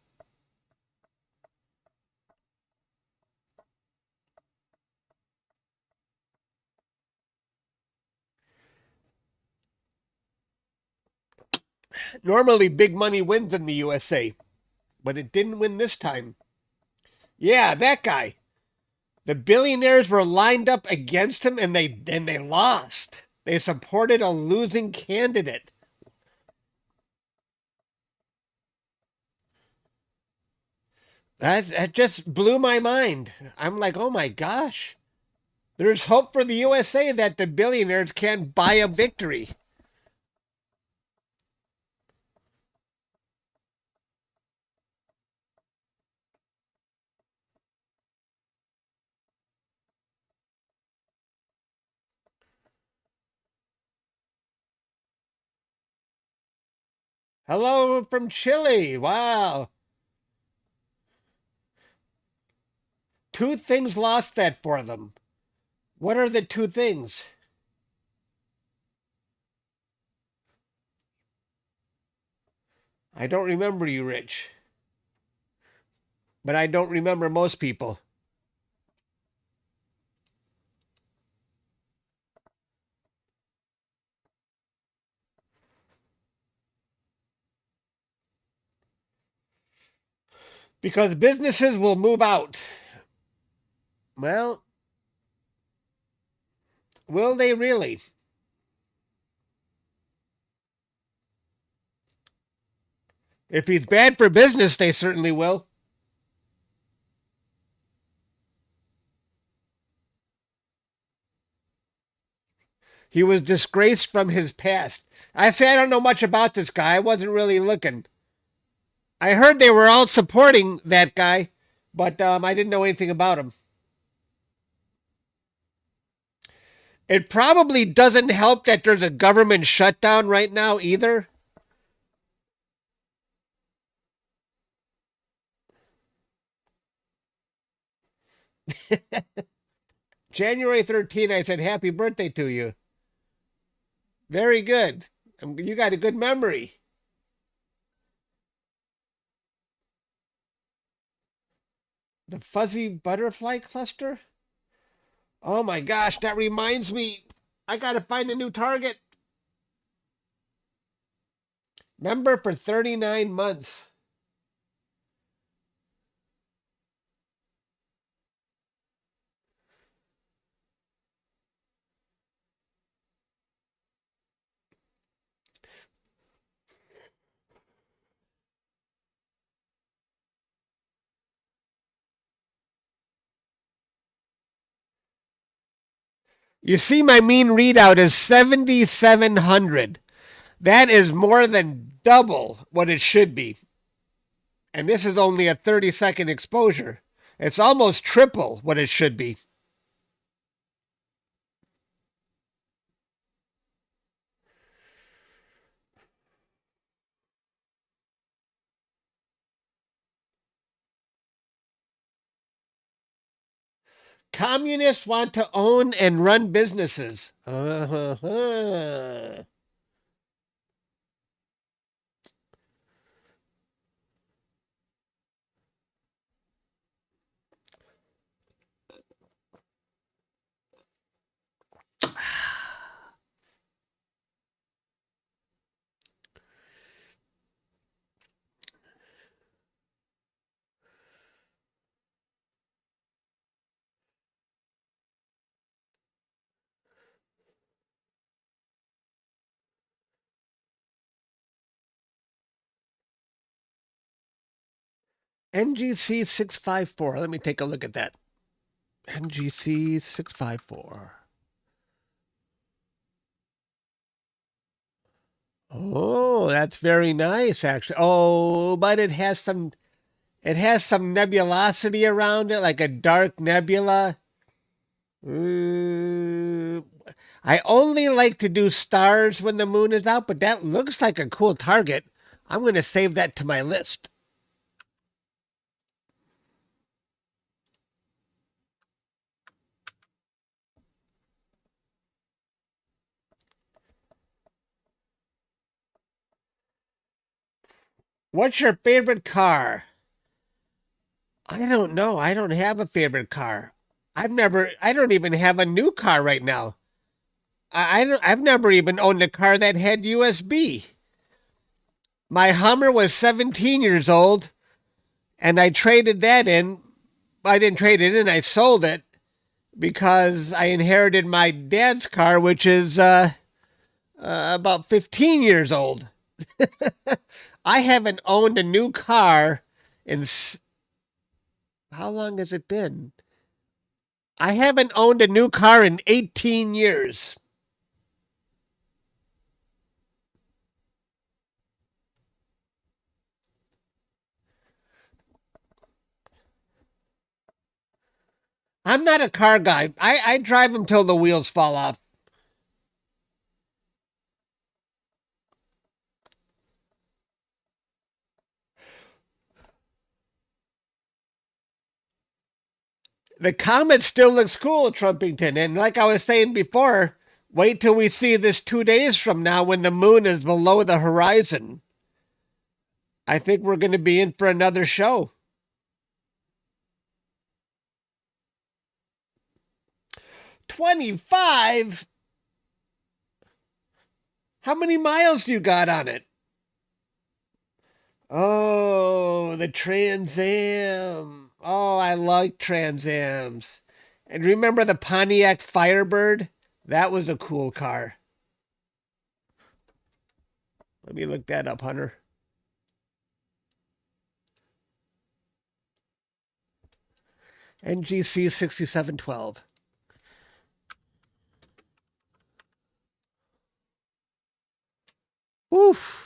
Normally, big money wins in the USA, but it didn't win this time. Yeah, that guy. The billionaires were lined up against him, and they lost. They supported a losing candidate. That just blew my mind. I'm like, oh my gosh. There's hope for the USA that the billionaires can't buy a victory. Hello from Chile. Wow. Two things lost that for them. What are the two things? I don't remember you, Rich. But I don't remember most people. Because businesses will move out. Well, will they really? If he's bad for business, they certainly will. He was disgraced from his past. I say I don't know much about this guy. I wasn't really looking. I heard they were all supporting that guy, but I didn't know anything about him. It probably doesn't help that there's a government shutdown right now either. January 13th, I said, happy birthday to you. Very good. You got a good memory. The fuzzy butterfly cluster? Oh my gosh, that reminds me. I got to find a new target. Member for 39 months. You see, my mean readout is 7,700. That is more than double what it should be. And this is only a 30-second exposure. It's almost triple what it should be. Communists want to own and run businesses. NGC 654. Let me take a look at that. NGC 654. Oh, that's very nice, actually. Oh, but it has some nebulosity around it, like a dark nebula. I only like to do stars when the moon is out, but that looks like a cool target. I'm going to save that to my list. What's your favorite car? I don't know. I don't have a favorite car. I don't even have a new car right now. I've never even owned a car that had USB. My Hummer was 17 years old, and I traded that in. I didn't trade it in, I sold it because I inherited my dad's car, which is about 15 years old. I haven't owned a new car in. How long has it been? I haven't owned a new car in 18 years. I'm not a car guy. I drive them till the wheels fall off. The Comet still looks cool, Trumpington. And like I was saying before, wait till we see this 2 days from now when the moon is below the horizon. I think we're going to be in for another show. 25? How many miles do you got on it? Oh, the Trans Am. Oh, I like Trans Ams. And remember the Pontiac Firebird? That was a cool car. Let me look that up, Hunter. NGC 6712. Oof.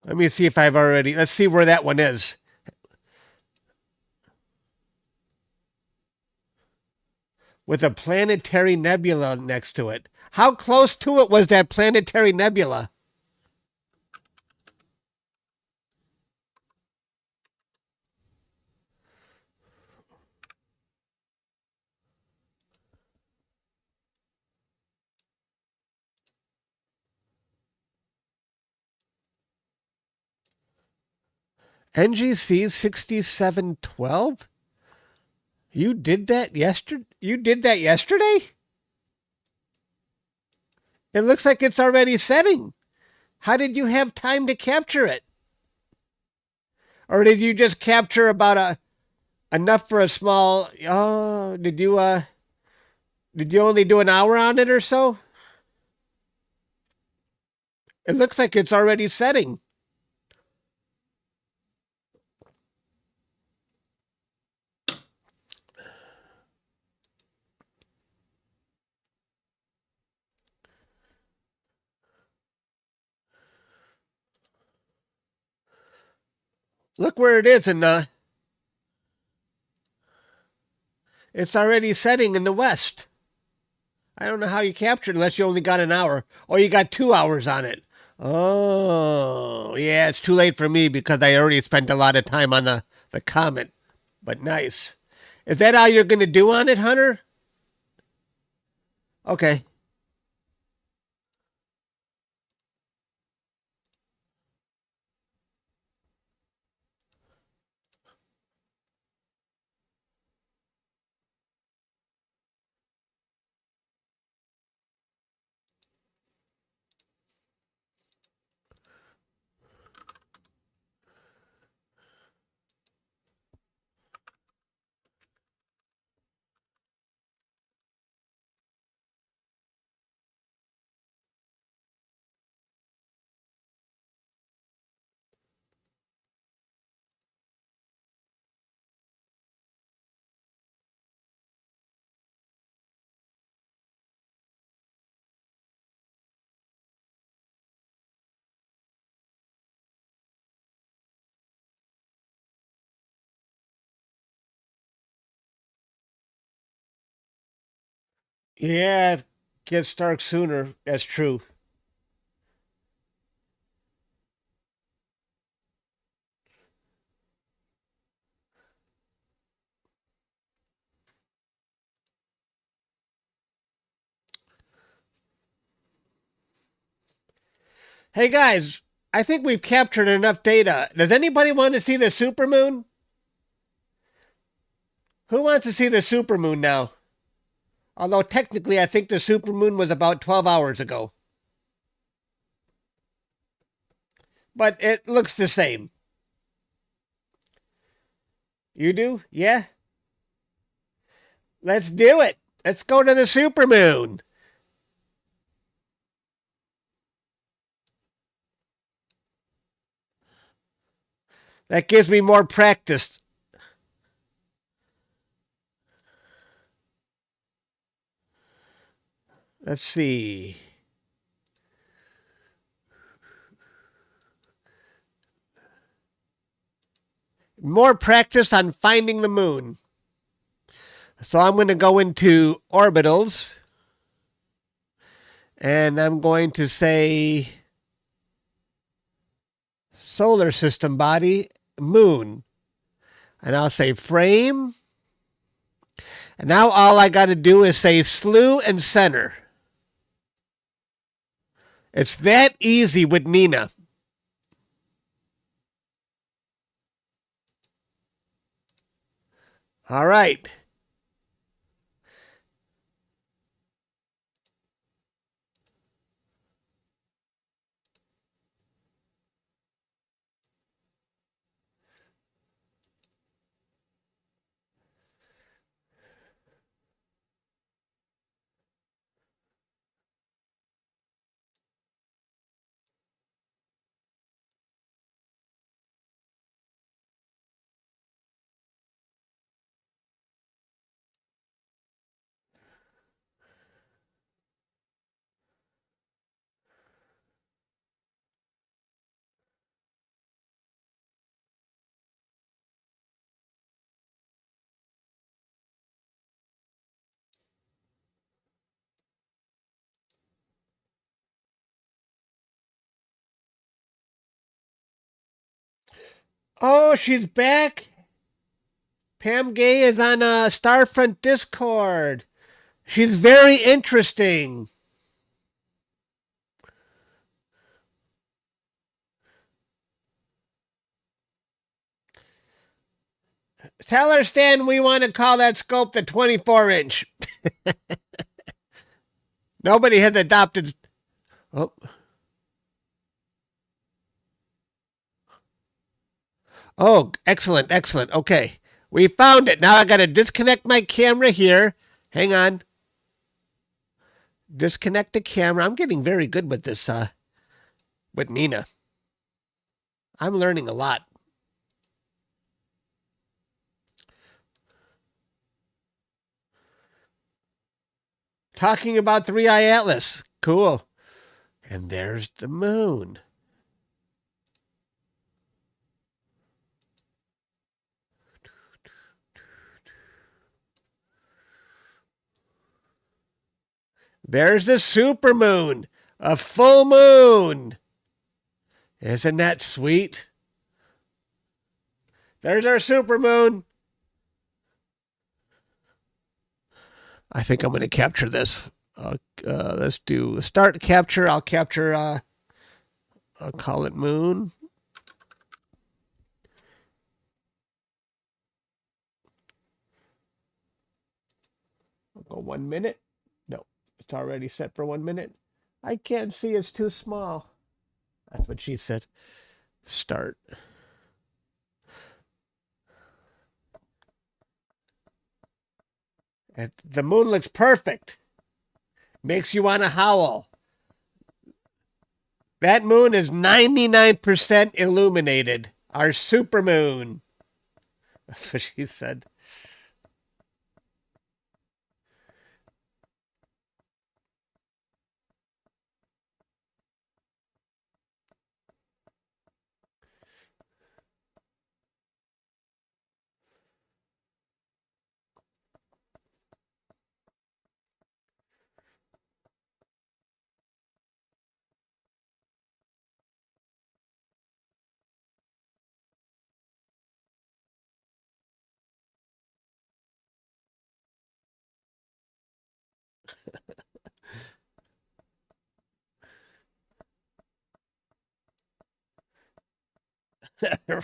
Let me see if I've already. Let's see where that one is. With a planetary nebula next to it. How close to it was that planetary nebula? NGC 6712? You did that yesterday? You did that yesterday? It looks like it's already setting. How did you have time to capture it? Or did you just capture about enough for a small? Oh, did you only do an hour on it or so? It looks like it's already setting. Look where it is it's already setting in the west. I don't know how you captured it unless you only got an hour. Or you got 2 hours on it. Oh, yeah, it's too late for me because I already spent a lot of time on the Comet. But nice. Is that all you're going to do on it, Hunter? Okay. Yeah, it gets dark sooner. That's true. Hey, guys, I think we've captured enough data. Does anybody want to see the supermoon? Who wants to see the supermoon now? Although technically, I think the supermoon was about 12 hours ago. But it looks the same. You do? Yeah? Let's do it. Let's go to the supermoon. That gives me more practice. Let's see. More practice on finding the moon. So I'm going to go into orbitals. And I'm going to say solar system body, moon. And I'll say frame. And now all I got to do is say slew and center. It's that easy with Nina. All right. Oh, she's back. Pam Gay is on a Starfront Discord. She's very interesting. Tell her, Stan, we want to call that scope the 24-inch. Nobody has adopted. Oh. Oh, excellent, excellent. Okay. We found it. Now I got to disconnect my camera here. Hang on. Disconnect the camera. I'm getting very good with this, with Nina. I'm learning a lot. Talking about 3i Atlas. Cool. And there's the moon. There's the supermoon. A full moon. Isn't that sweet? There's our supermoon. I think I'm going to capture this. Let's do start capture. I'll capture, I'll call it moon. I'll go 1 minute. No, it's already set for 1 minute. I can't see, it's too small. That's what she said. Start. The moon looks perfect. Makes you want to howl. That moon is 99% illuminated. Our supermoon. That's what she said.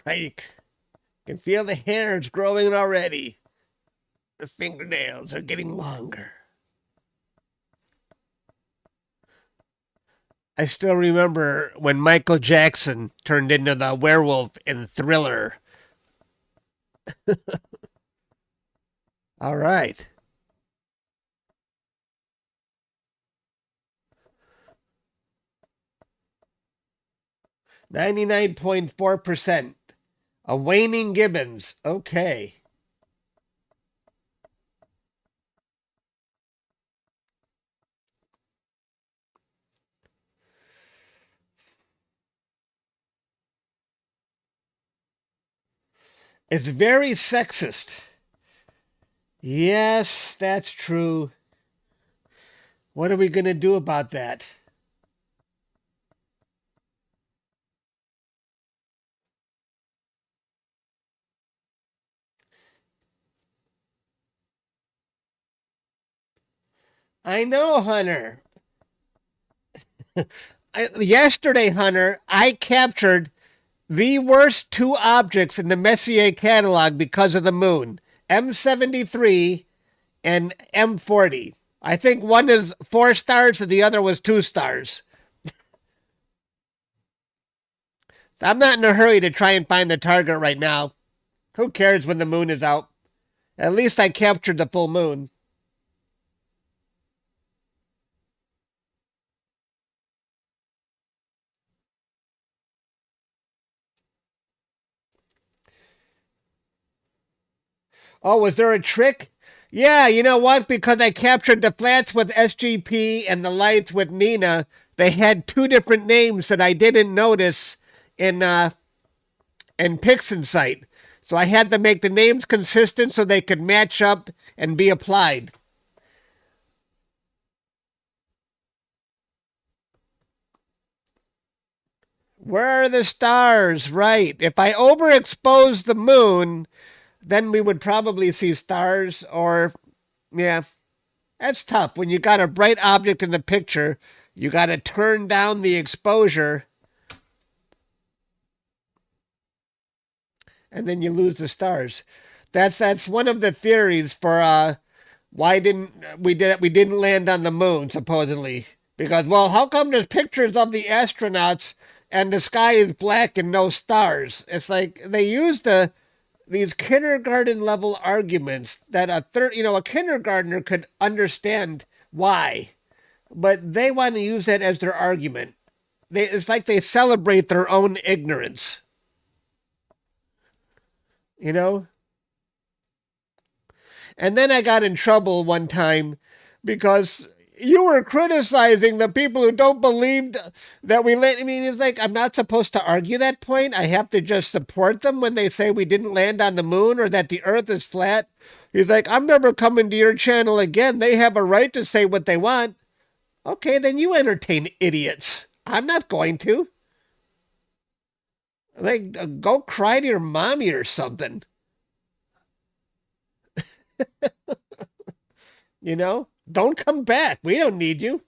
Right. Can feel the hairs growing already. The fingernails are getting longer. I still remember when Michael Jackson turned into the werewolf in Thriller. All right. 99.4%. A waning Gibbons. Okay. It's very sexist. Yes, that's true. What are we going to do about that? I know, Hunter. Yesterday, Hunter, I captured the worst two objects in the Messier catalog because of the moon. M73 and M40. I think one is 4 stars and the other was 2 stars. So I'm not in a hurry to try and find the target right now. Who cares when the moon is out? At least I captured the full moon. Oh, was there a trick? Yeah, you know what? Because I captured the flats with SGP and the lights with Nina, they had 2 different names that I didn't notice in PixInsight. So I had to make the names consistent so they could match up and be applied. Where are the stars? Right. If I overexpose the moon, then we would probably see stars or, yeah, that's tough. When you got a bright object in the picture, you got to turn down the exposure and then you lose the stars. That's one of the theories for why didn't land on the moon supposedly, because well, how come there's pictures of the astronauts and the sky is black and no stars? It's like they use these kindergarten level arguments that a kindergartner could understand why, but they want to use that as their argument. It's like they celebrate their own ignorance, you know. And then I got in trouble one time because you were criticizing the people who don't believe that we land. I mean, it's like, I'm not supposed to argue that point. I have to just support them when they say we didn't land on the moon or that the earth is flat. He's like, I'm never coming to your channel again. They have a right to say what they want. Okay, then you entertain idiots. I'm not going to. Like, go cry to your mommy or something. You know? Don't come back. We don't need you.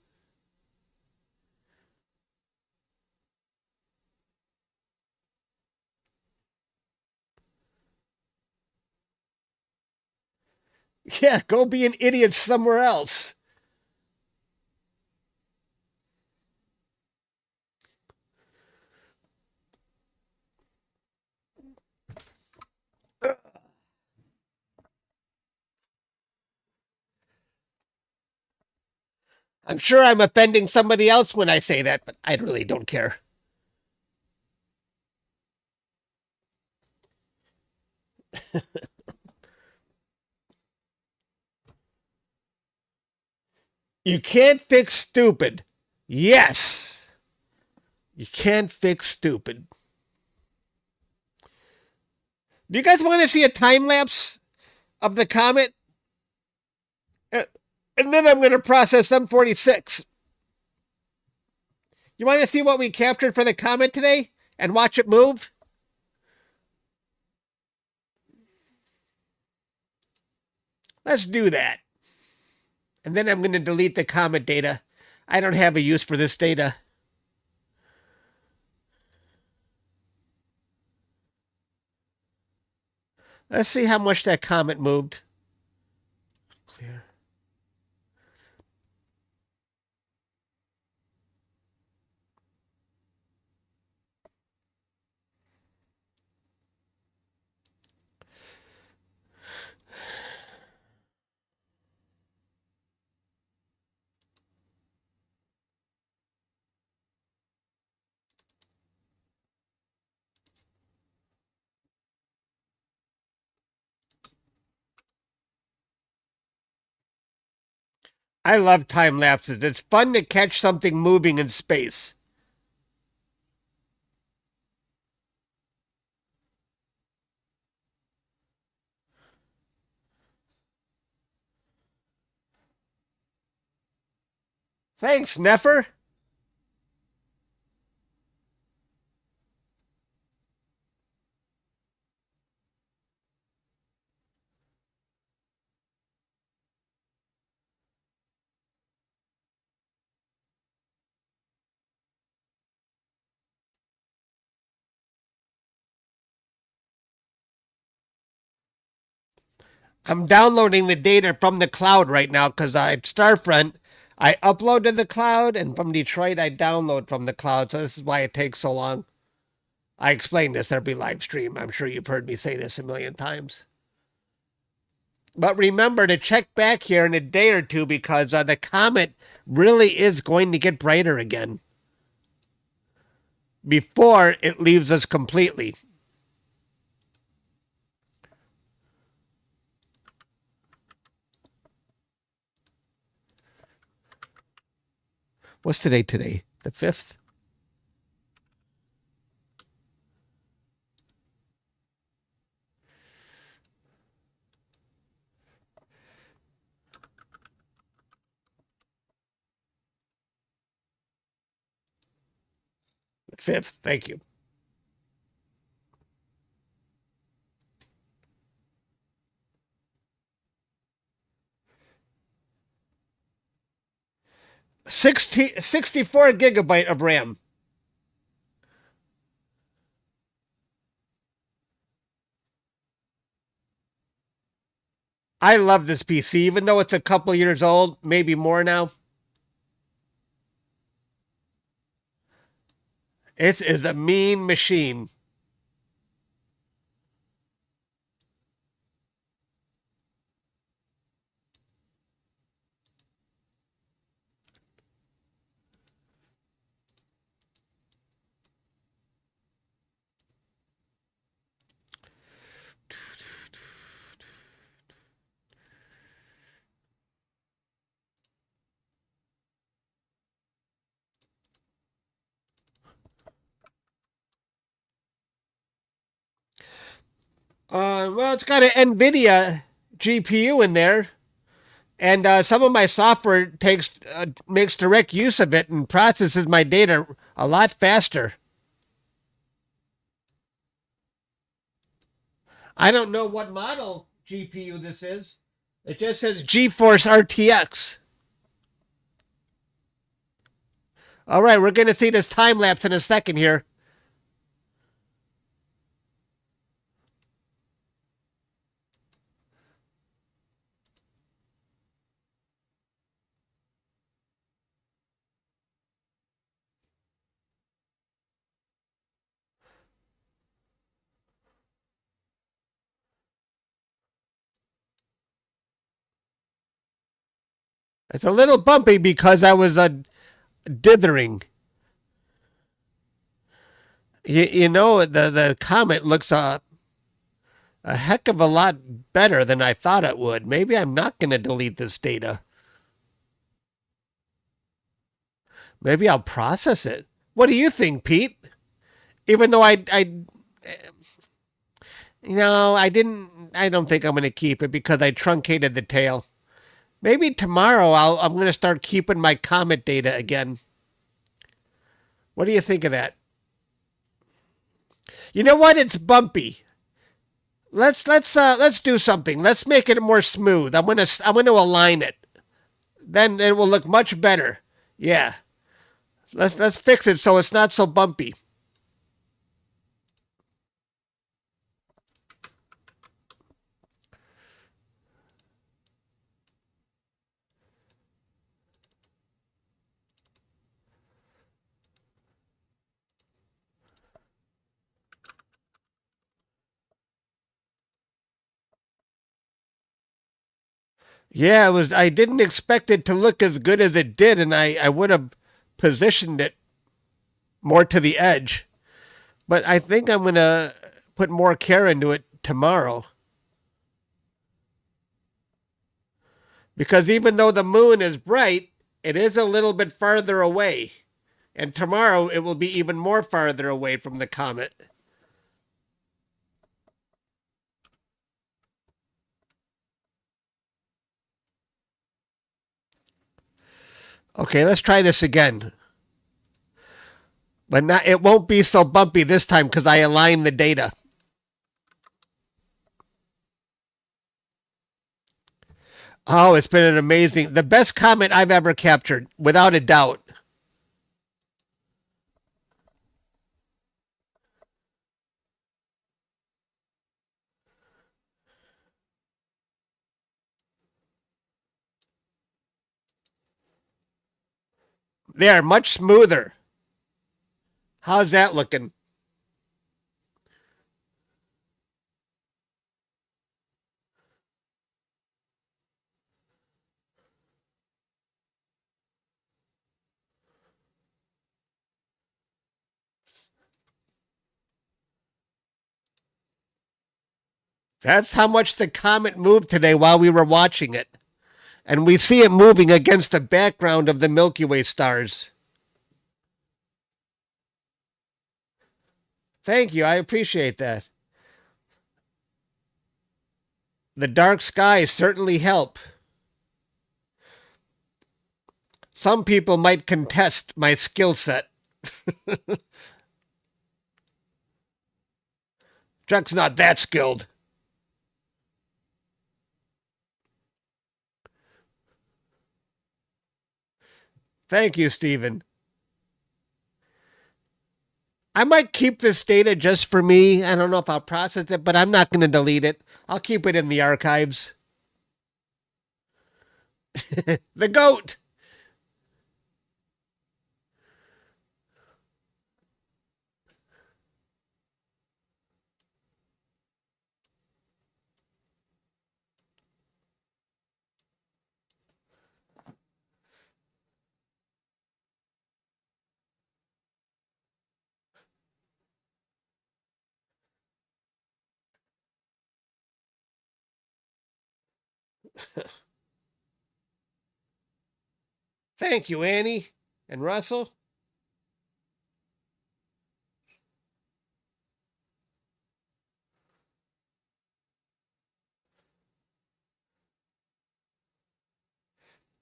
Yeah, go be an idiot somewhere else. I'm sure I'm offending somebody else when I say that, but I really don't care. You can't fix stupid. Yes. You can't fix stupid. Do you guys want to see a time lapse of the comet? And then I'm going to process M46. You want to see what we captured for the comet today and watch it move? Let's do that. And then I'm going to delete the comet data. I don't have a use for this data. Let's see how much that comet moved. Clear. I love time lapses. It's fun to catch something moving in space. Thanks, Neffer. I'm downloading the data from the cloud right now because I Starfront. I upload to the cloud, and from Detroit, I download from the cloud. So this is why it takes so long. I explain this every live stream. I'm sure you've heard me say this a million times. But remember to check back here in a day or two because the comet really is going to get brighter again before it leaves us completely. What's today? The 5th? 5th. Thank you. $64 gigabyte of RAM. I love this PC, even though it's a couple years old, maybe more now. It is a mean machine. Well, it's got an NVIDIA GPU in there, and some of my software makes direct use of it and processes my data a lot faster. I don't know what model GPU this is. It just says GeForce RTX. All right, we're going to see this time lapse in a second here. It's a little bumpy because I was dithering. You know, the Comet looks a heck of a lot better than I thought it would. Maybe I'm not going to delete this data. Maybe I'll process it. What do you think, Pete? Even though I I don't think I'm going to keep it because I truncated the tail. Maybe tomorrow I'm going to start keeping my Comet data again. What do you think of that? You know what? It's bumpy. Let's do something. Let's make it more smooth. I'm going to align it. Then it will look much better. Yeah. Let's fix it so it's not so bumpy. Yeah, it was. I didn't expect it to look as good as it did, and I would have positioned it more to the edge. But I think I'm going to put more care into it tomorrow. Because even though the moon is bright, it is a little bit farther away. And tomorrow it will be even more farther away from the comet. Okay, let's try this again. But not, it won't be so bumpy this time because I aligned the data. Oh, it's been an amazing, the best comet I've ever captured, without a doubt. They are much smoother. How's that looking? That's how much the comet moved today while we were watching it. And we see it moving against the background of the Milky Way stars. Thank you. I appreciate that. The dark skies certainly help. Some people might contest my skill set. Chuck's not that skilled. Thank you, Stephen. I might keep this data just for me. I don't know if I'll process it, but I'm not going to delete it. I'll keep it in the archives. The goat. Thank you, Annie and Russell.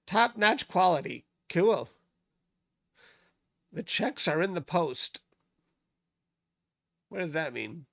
Top-notch quality. Cool. The checks are in the post. What does that mean?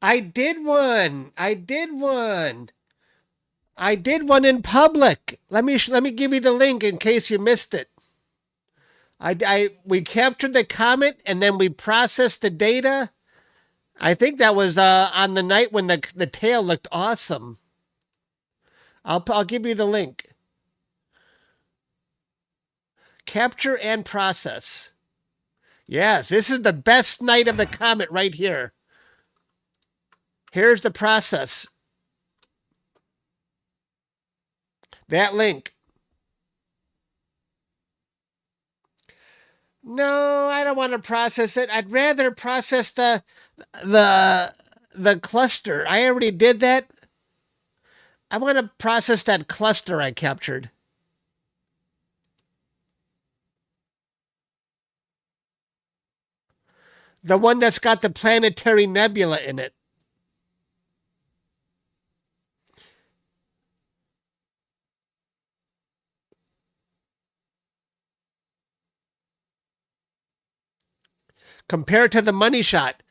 I did one. I did one. I did one in public. Let me give you the link in case you missed it. We captured the comet and then we processed the data. I think that was on the night when the tail looked awesome. I'll give you the link. Capture and process. Yes, this is the best night of the comet right here. Here's the process. That link. No, I don't want to process it. I'd rather process the cluster. I already did that. I want to process that cluster I captured. The one that's got the planetary nebula in it. Compared to the money shot.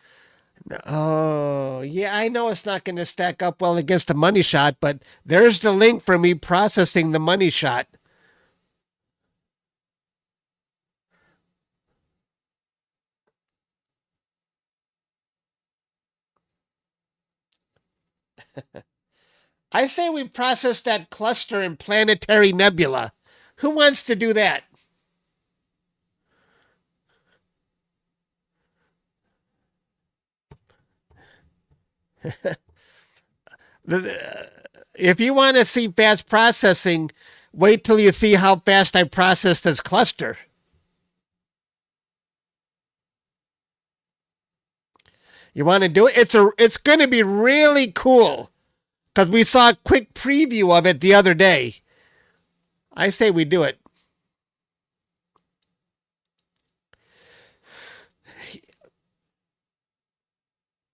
Oh, yeah, I know it's not going to stack up well against the money shot, but there's the link for me processing the money shot. I say we process that cluster in planetary nebula. Who wants to do that? If you want to see fast processing, wait till you see how fast I process this cluster. You want to do it? It's going to be really cool because we saw a quick preview of it the other day. I say we do it.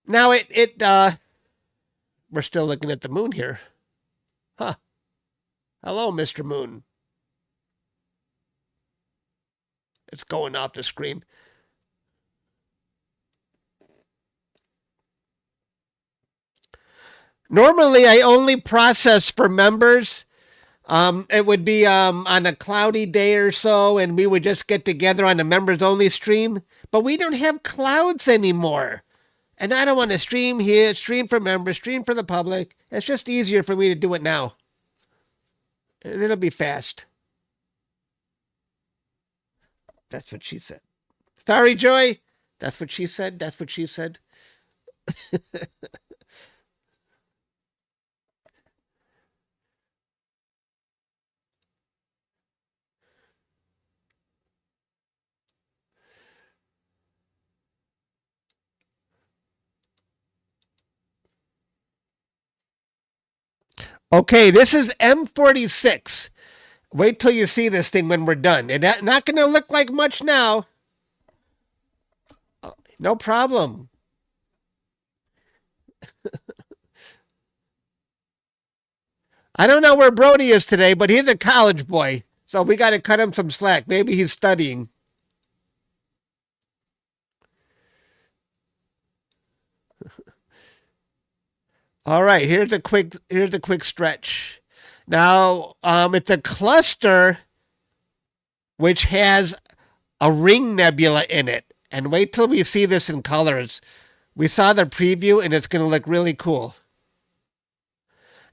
Now we're still looking at the moon here. Huh. Hello, Mr. Moon. It's going off the screen. Normally, I only process for members. It would be on a cloudy day or so, and we would just get together on a members only stream. But we don't have clouds anymore. And I don't want to stream here, stream for members, stream for the public. It's just easier for me to do it now. And it'll be fast. That's what she said. Sorry, Joy. That's what she said. That's what she said. Okay, this is M46. Wait till you see this thing when we're done. It's not going to look like much now. No problem. I don't know where Brody is today, but he's a college boy. So we got to cut him some slack. Maybe he's studying. All right, here's a quick stretch. Now, it's a cluster which has a ring nebula in it. And wait till we see this in colors. We saw the preview, and it's going to look really cool.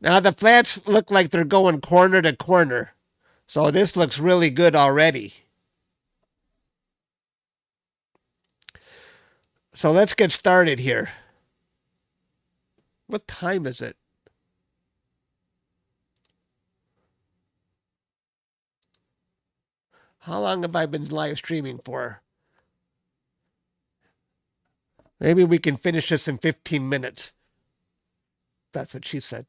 Now, the flats look like they're going corner to corner. So this looks really good already. So let's get started here. What time is it? How long have I been live streaming for? Maybe we can finish this in 15 minutes. That's what she said.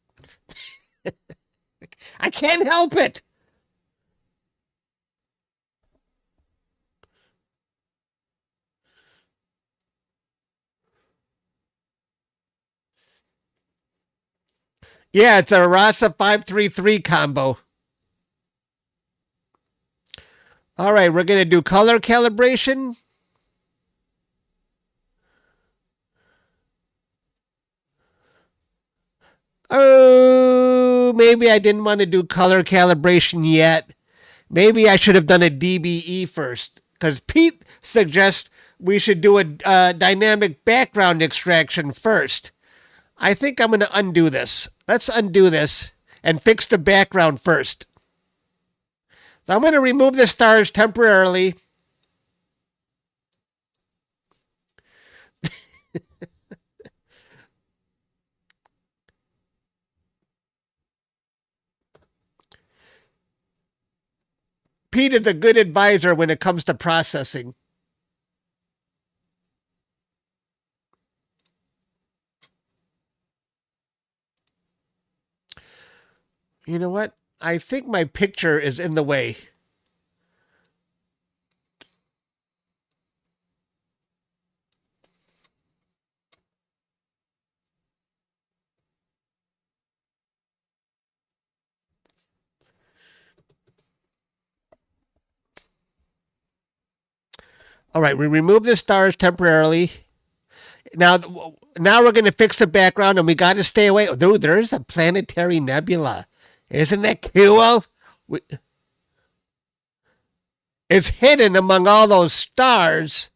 I can't help it. Yeah, it's a RASA 533 combo. All right, we're going to do color calibration. Oh, maybe I didn't want to do color calibration yet. Maybe I should have done a DBE first, because Pete suggests we should do a dynamic background extraction first. I think I'm going to undo this. Let's undo this and fix the background first. So I'm going to remove the stars temporarily. Pete is a good advisor when it comes to processing. You know what? I think my picture is in the way. All right, we remove the stars temporarily. Now we're going to fix the background, and we got to stay away. Dude, there's a planetary nebula. Isn't that cool? It's hidden among all those stars.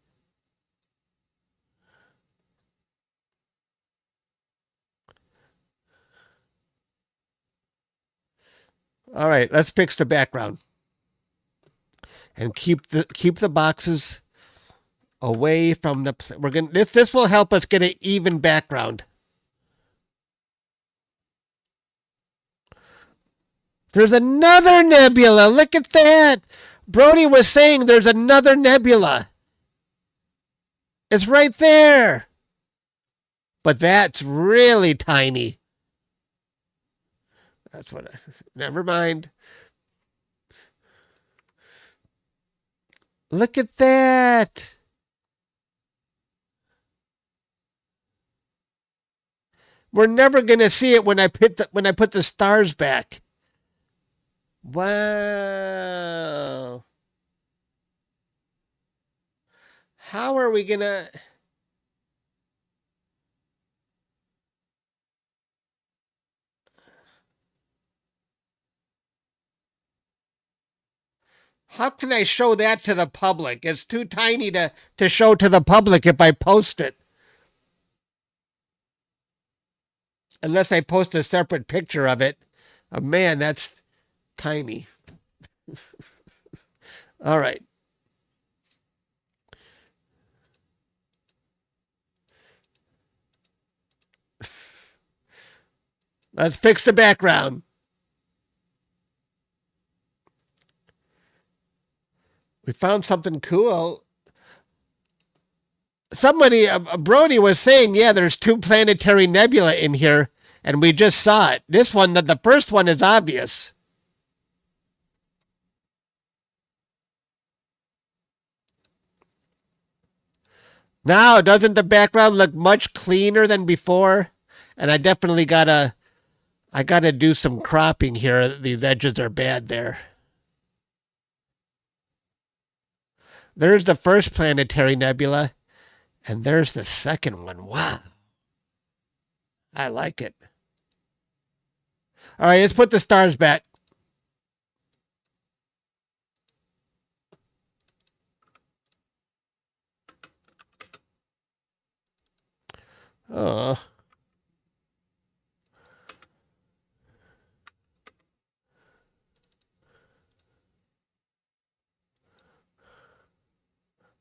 All right, let's fix the background. And keep the boxes away from the. We're gonna. This will help us get an even background. There's another nebula. Look at that. Brody was saying there's another nebula. It's right there. But that's really tiny. That's what. Never mind. Look at that. We're never going to see it when I put the stars back. Wow. How are we going to... How can I show that to the public? It's too tiny to show to the public if I post it. Unless I post a separate picture of it. Oh, man, that's tiny. All right. Let's fix the background. We found something cool. Somebody, Brody was saying, yeah, there's two planetary nebula in here. And we just saw it. This one, the first one is obvious. Now, doesn't the background look much cleaner than before? And I definitely gotta do some cropping here. These edges are bad there. There's the first planetary nebula, and there's the second one. Wow. I like it. All right, let's put the stars back. Oh.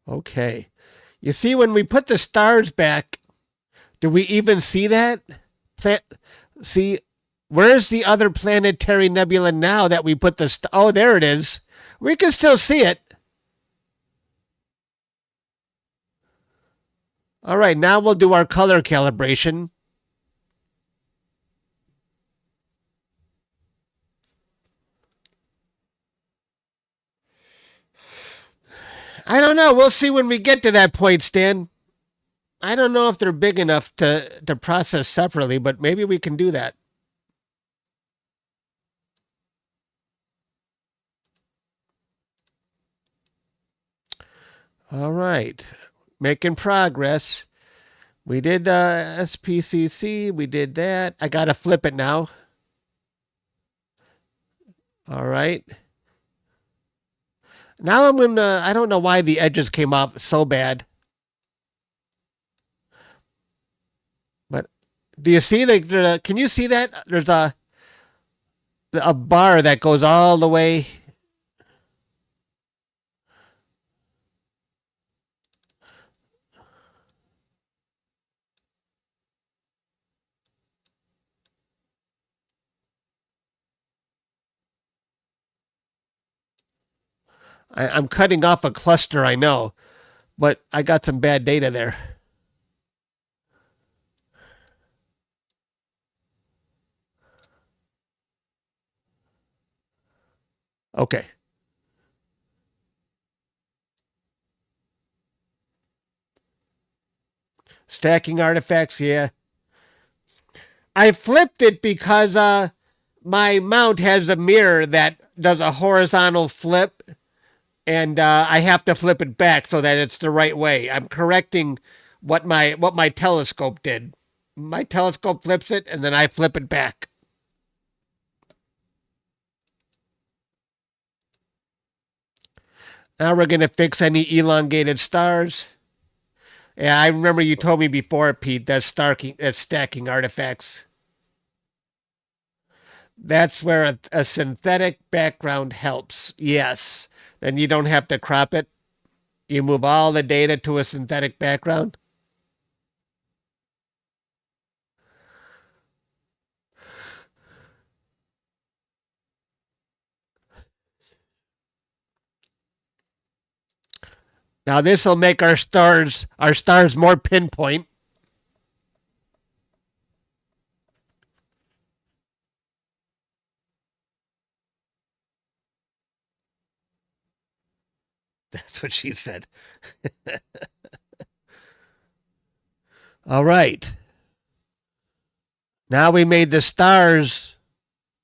Okay. You see, when we put the stars back, do we even see that? See, where's the other planetary nebula now that we put the... Oh, there it is. We can still see it. All right, now we'll do our color calibration. I don't know. We'll see when we get to that point, Stan. I don't know if they're big enough to process separately, but maybe we can do that. All right. Making progress. We did SPCC. We did that. I got to flip it now. All right. Now I'm going to... I don't know why the edges came off so bad. But do you see the... Can you see that? There's a bar that goes all the way... I'm cutting off a cluster, I know, but I got some bad data there. Okay. Stacking artifacts, yeah. I flipped it because my mount has a mirror that does a horizontal flip, and I have to flip it back so that it's the right way. I'm correcting what my telescope did. My telescope flips it, and then I flip it back. Now we're going to fix any elongated stars. Yeah, I remember you told me before, Pete, that's stacking artifacts. That's where a synthetic background helps. Yes. Then you don't have to crop it. You move all the data to a synthetic background. Now this will make our stars more pinpoint. That's what she said. All right. Now we made the stars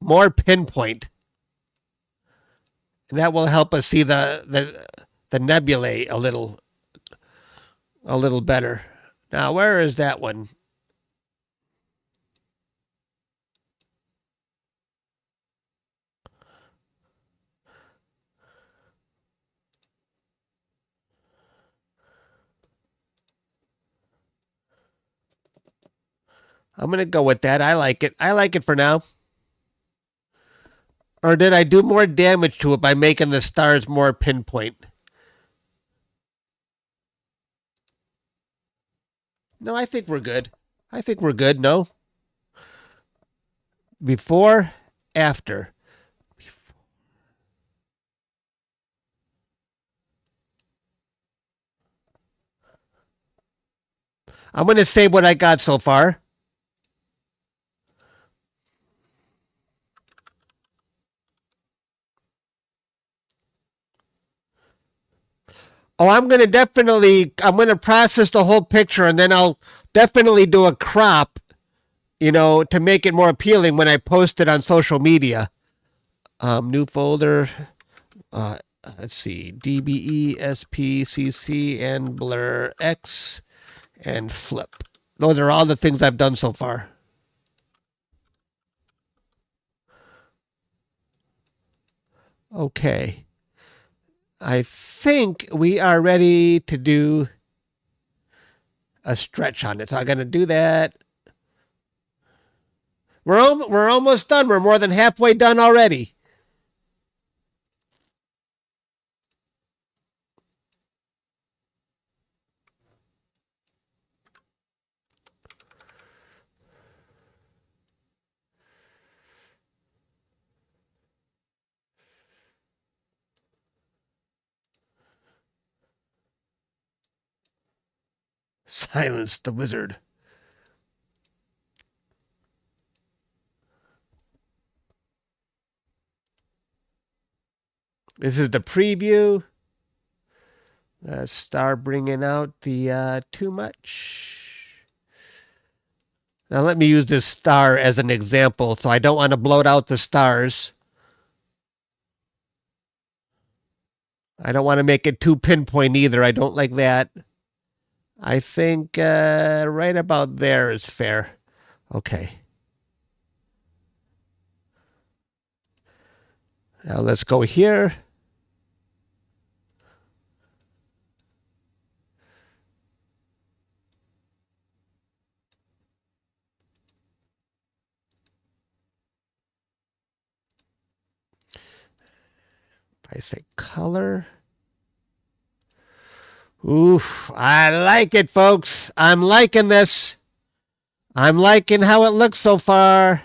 more pinpoint. And that will help us see the nebulae a little better. Now, where is that one? I'm going to go with that. I like it. I like it for now. Or did I do more damage to it by making the stars more pinpoint? No, I think we're good. I think we're good. No? Before, after. I'm going to say what I got so far. Oh, I'm going to process the whole picture, and then I'll definitely do a crop, to make it more appealing when I post it on social media. New folder. Uh, let's see. DBE, SPCC, and Blur X, and Flip. Those are all the things I've done so far. Okay. I think we are ready to do a stretch on it. So I'm going to do that. We're almost done. We're more than halfway done already. Silence the wizard. This is the preview. Start bringing out the too much. Now let me use this star as an example. So I don't want to bloat out the stars. I don't want to make it too pinpoint either. I don't like that. I think right about there is fair. Okay. Now let's go here. If I say color. Oof, I like it, folks. I'm liking this. I'm liking how it looks so far.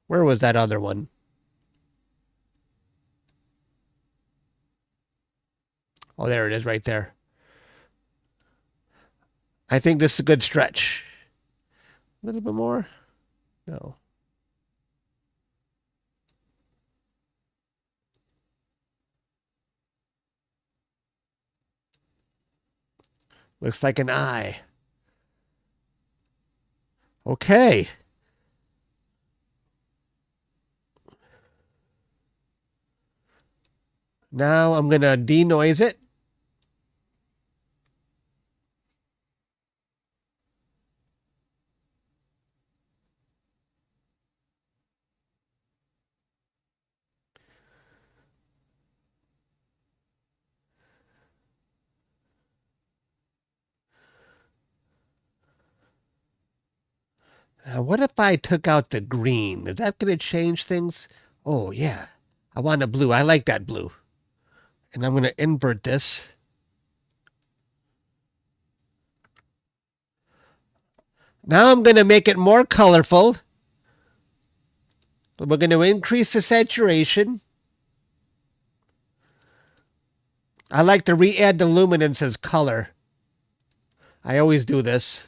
Where was that other one? Oh, there it is right there. I think this is a good stretch. A little bit more? No. Looks like an eye. Okay. Now I'm going to denoise it. Now, what if I took out the green? Is that going to change things? Oh, yeah. I want a blue. I like that blue. And I'm going to invert this. Now I'm going to make it more colorful. We're going to increase the saturation. I like to re-add the luminance as color. I always do this.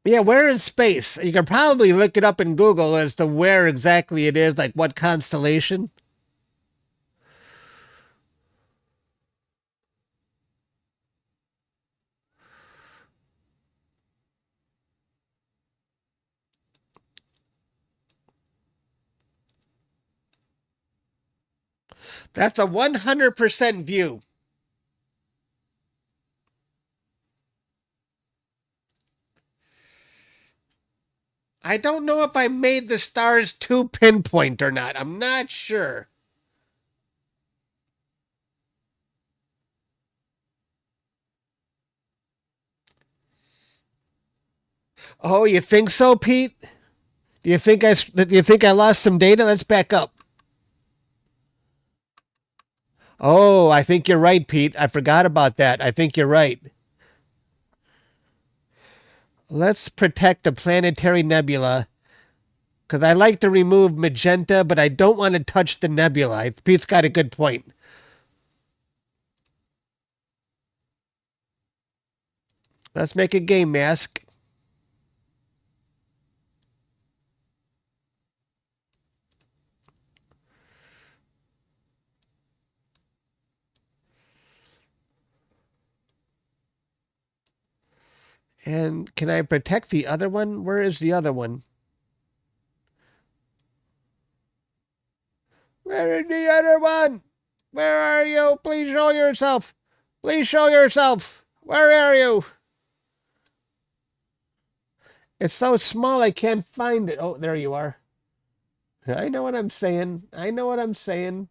Yeah, where in space? You can probably look it up in Google as to where exactly it is, like what constellation. That's a 100% view. I don't know if I made the stars too pinpoint or not. I'm not sure. Oh, you think so, Pete? Do you think I lost some data? Let's back up. Oh, I think you're right, Pete. I forgot about that. I think you're right. Let's protect a planetary nebula. Because I like to remove magenta, but I don't want to touch the nebula. Pete's got a good point. Let's make a game mask. And can I protect the other one? Where is the other one? Where is the other one? Where are you? Please show yourself. Please show yourself. Where are you? It's so small I can't find it. Oh, there you are. I know what I'm saying. I know what I'm saying.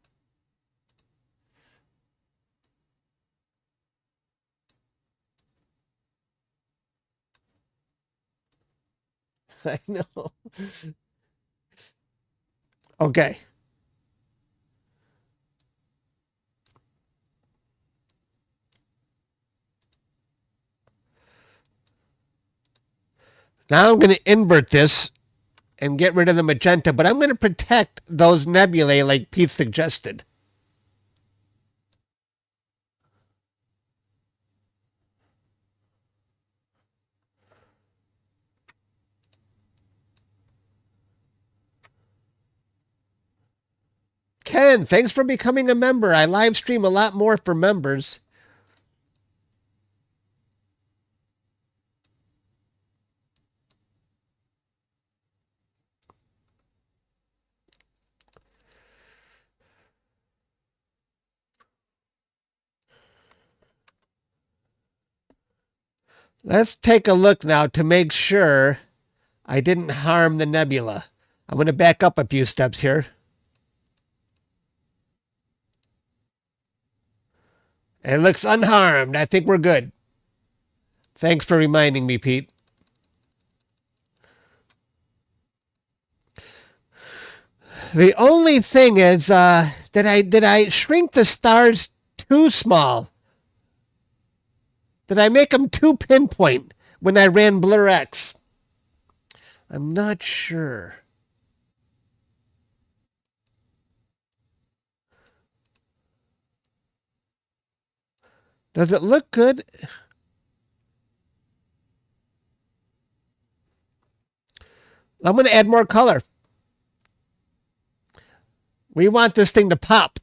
I know. Okay. Now I'm going to invert this and get rid of the magenta, but I'm going to protect those nebulae like Pete suggested. Ken, thanks for becoming a member. I live stream a lot more for members. Let's take a look now to make sure I didn't harm the nebula. I'm going to back up a few steps here. It looks unharmed. I think we're good. Thanks for reminding me, Pete. The only thing is, did I shrink the stars too small? Did I make them too pinpoint when I ran Blur X? I'm not sure. Does it look good? I'm going to add more color. We want this thing to pop.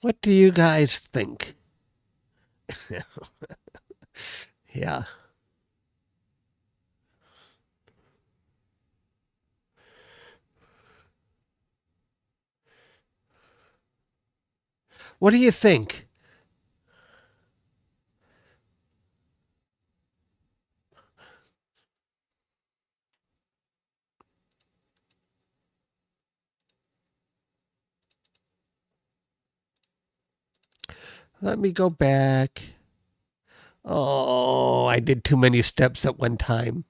What do you guys think? Yeah. What do you think? Let me go back. Oh, I did too many steps at one time.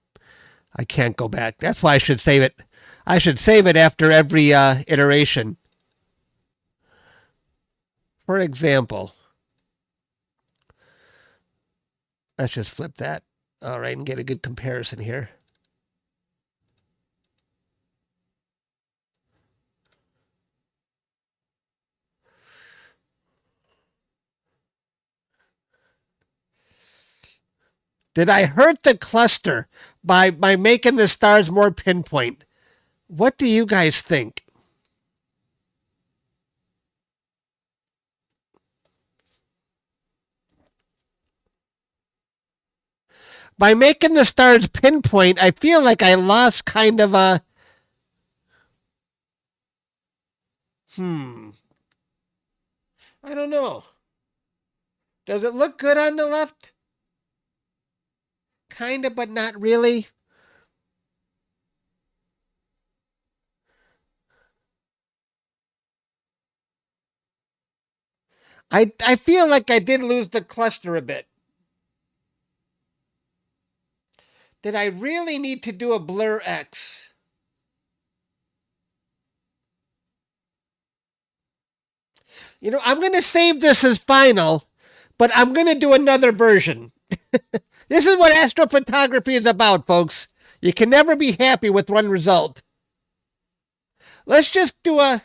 I can't go back. That's why I should save it. I should save it after every iteration. For example, let's just flip that. All right, and get a good comparison here. Did I hurt the cluster by making the stars more pinpoint? What do you guys think? By making the stars pinpoint, I feel like I lost kind of a... I don't know. Does it look good on the left? Kind of, but not really. I feel like I did lose the cluster a bit. Did I really need to do a blur X? You know, I'm going to save this as final, but I'm going to do another version. This is what astrophotography is about, folks. You can never be happy with one result. Let's just do a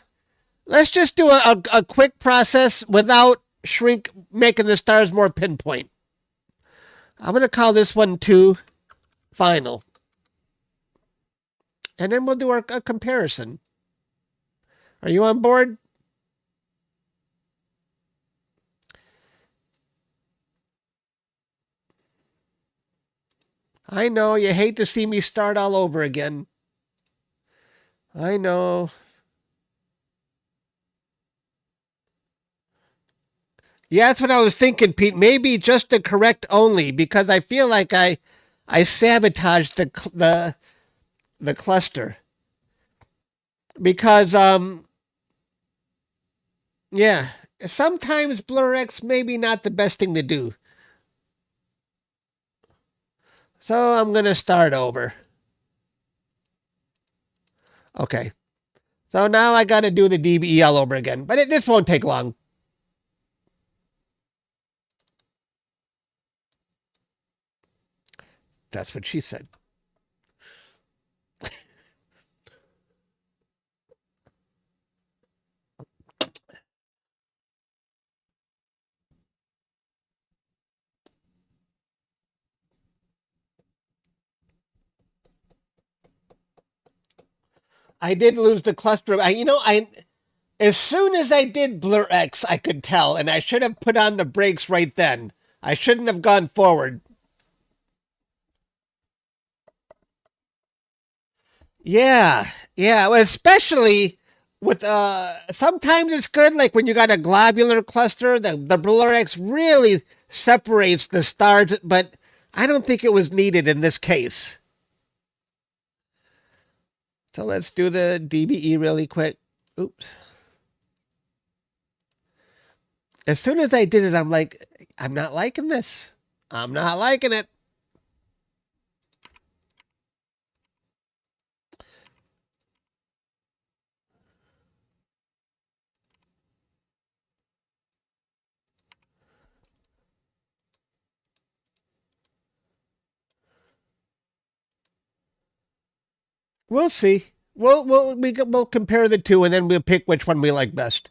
quick process without making the stars more pinpoint. I'm going to call this one 2 final. And then we'll do a comparison. Are you on board? I know you hate to see me start all over again. I know. Yeah, that's what I was thinking, Pete. Maybe just the correct only, because I feel like I sabotaged the cluster. Because yeah, sometimes BlurX maybe not the best thing to do. So I'm gonna start over. Okay. So now I gotta do the DBE all over again, but this won't take long. That's what she said. I did lose the cluster. As soon as I did Blur X, I could tell, and I should have put on the brakes right then. I shouldn't have gone forward. Yeah, well, especially with sometimes it's good, like when you got a globular cluster, the Blur X really separates the stars, but I don't think it was needed in this case. So let's do the DBE really quick. Oops. As soon as I did it, I'm like, I'm not liking this. I'm not liking it. We'll see. We'll compare the two, and then we'll pick which one we like best.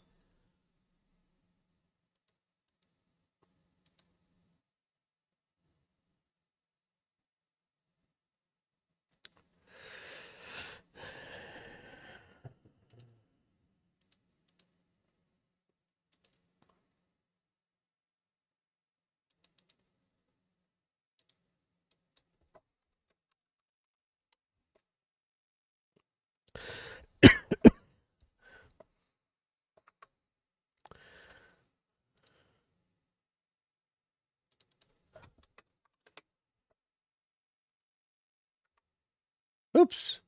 Oops.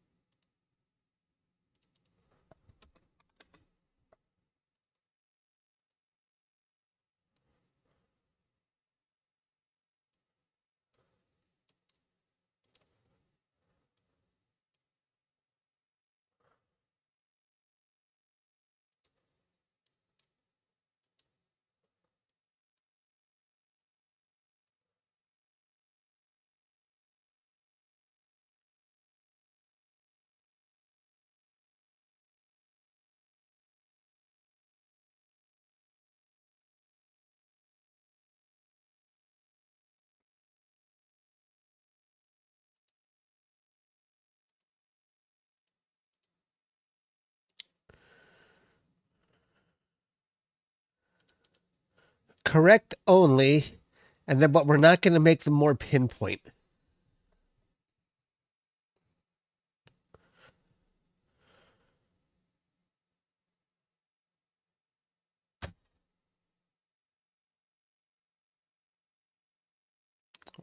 Correct only, and then but we're not going to make them more pinpoint.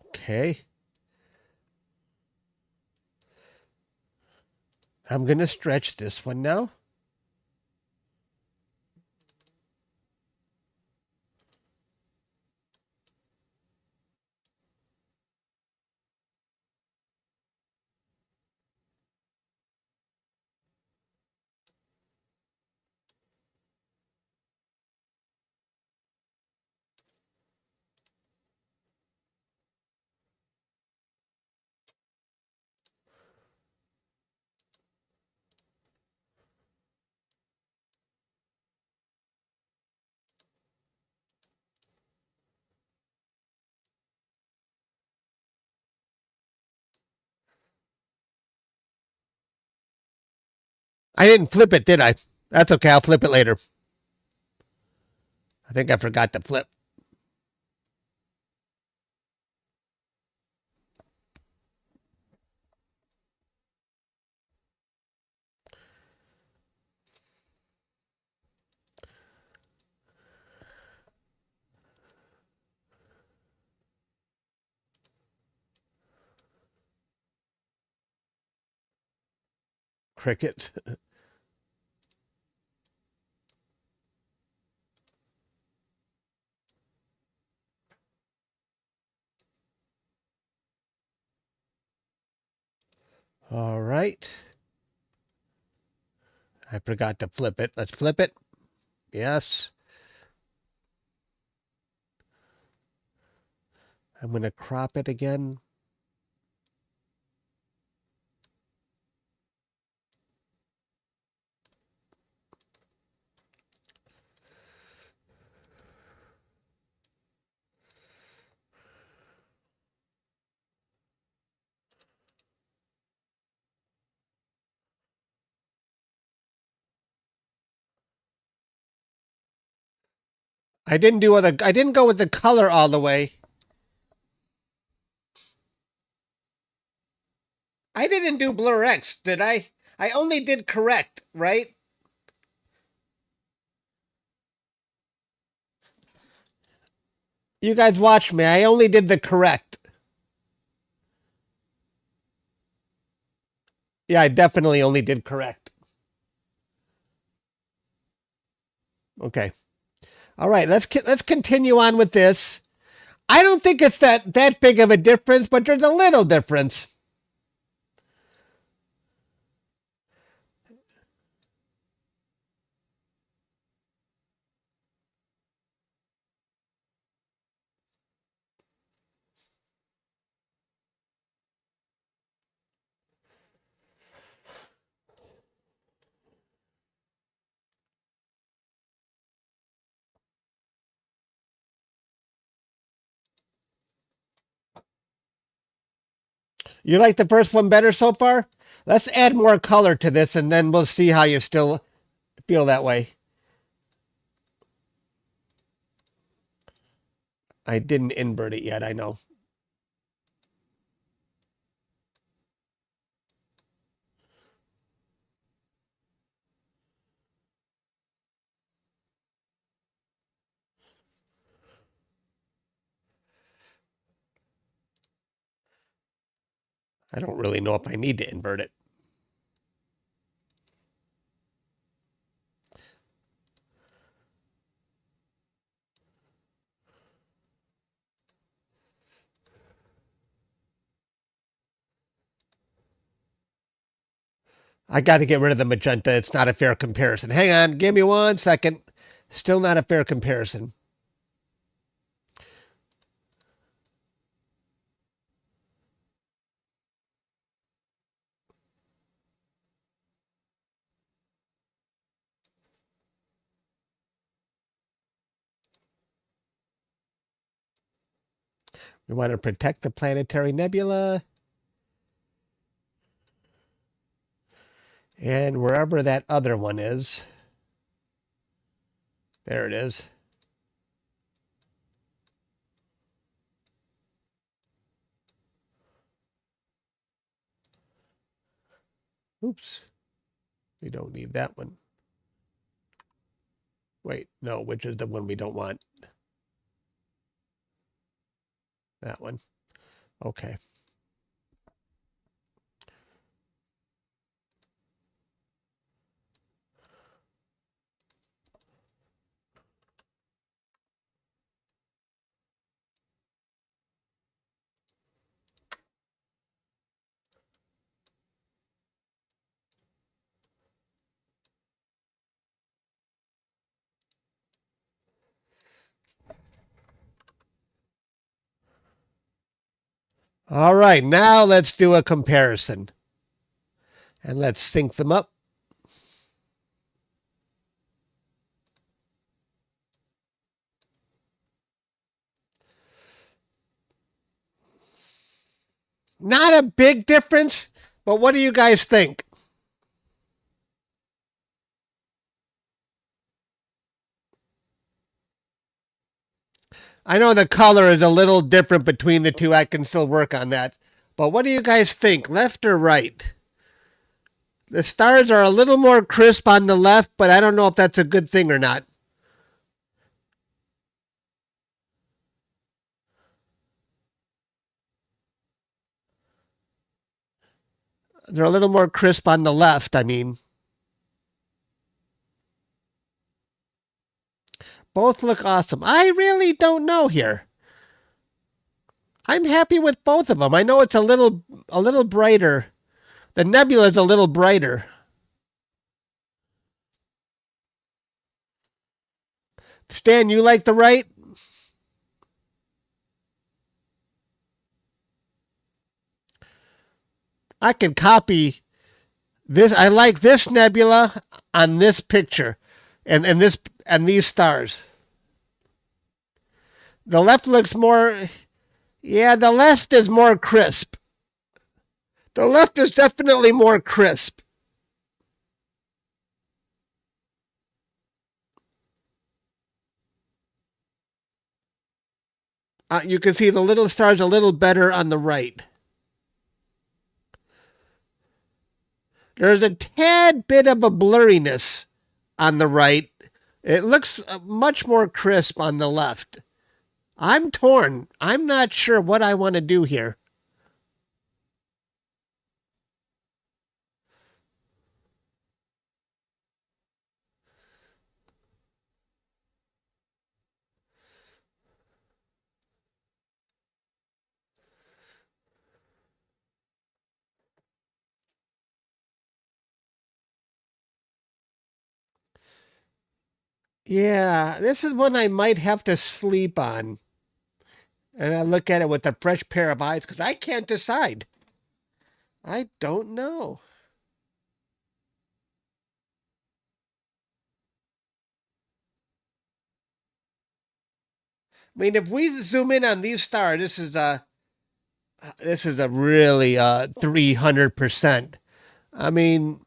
Okay. I'm going to stretch this one now. I didn't flip it, did I? That's okay. I'll flip it later. I think I forgot to flip. Crickets. All right. I forgot to flip it. Let's flip it. Yes. I'm going to crop it again. I didn't go with the color all the way. I didn't do Blur X, did I? I only did correct, right? You guys watch me. I only did the correct. Yeah, I definitely only did correct. Okay. All right, let's continue on with this. I don't think it's that big of a difference, but there's a little difference. You like the first one better so far? Let's add more color to this, and then we'll see how you still feel that way. I didn't invert it yet, I know. I don't really know if I need to invert it. I got to get rid of the magenta. It's not a fair comparison. Hang on. Give me 1 second. Still not a fair comparison. We want to protect the planetary nebula. And wherever that other one is. There it is. Oops. We don't need that one. Wait, no, which is the one we don't want? That one. Okay. All right, now let's do a comparison. And let's sync them up. Not a big difference, but what do you guys think? I know the color is a little different between the two. I can still work on that. But what do you guys think, left or right? The stars are a little more crisp on the left, but I don't know if that's a good thing or not. They're a little more crisp on the left, I mean. Both look awesome. I really don't know here. I'm happy with both of them. I know it's a little brighter. The nebula is a little brighter. Stan, you like the right? I can copy this. I like this nebula on this picture and this and these stars. The left looks more, yeah, the left is more crisp. The left is definitely more crisp. You can see the little stars a little better on the right. There's a tad bit of a blurriness on the right. It looks much more crisp on the left. I'm torn. I'm not sure what I want to do here. Yeah, this is one I might have to sleep on. And I look at it with a fresh pair of eyes because I can't decide. I don't know. I mean, if we zoom in on these stars, this is a really 300%. I mean,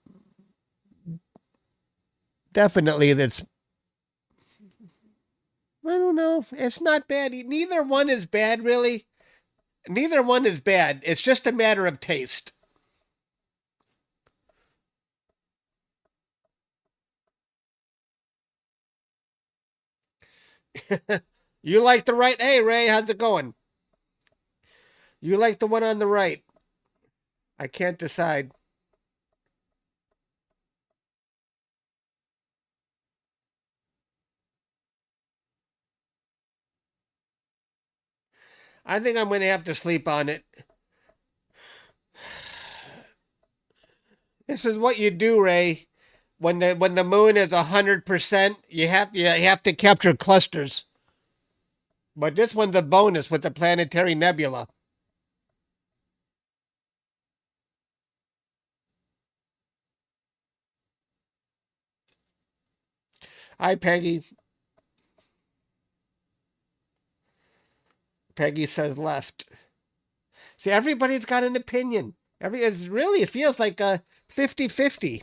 definitely that's. I don't know. It's not bad. Neither one is bad, really. Neither one is bad. It's just a matter of taste. You like the right? Hey, Ray, how's it going? You like the one on the right? I can't decide. I think I'm going to have to sleep on it. This is what you do, Ray. When the moon is 100%, you have to capture clusters. But this one's a bonus with the planetary nebula. Hi, Peggy. Peggy says left. See, everybody's got an opinion. It feels like a 50-50.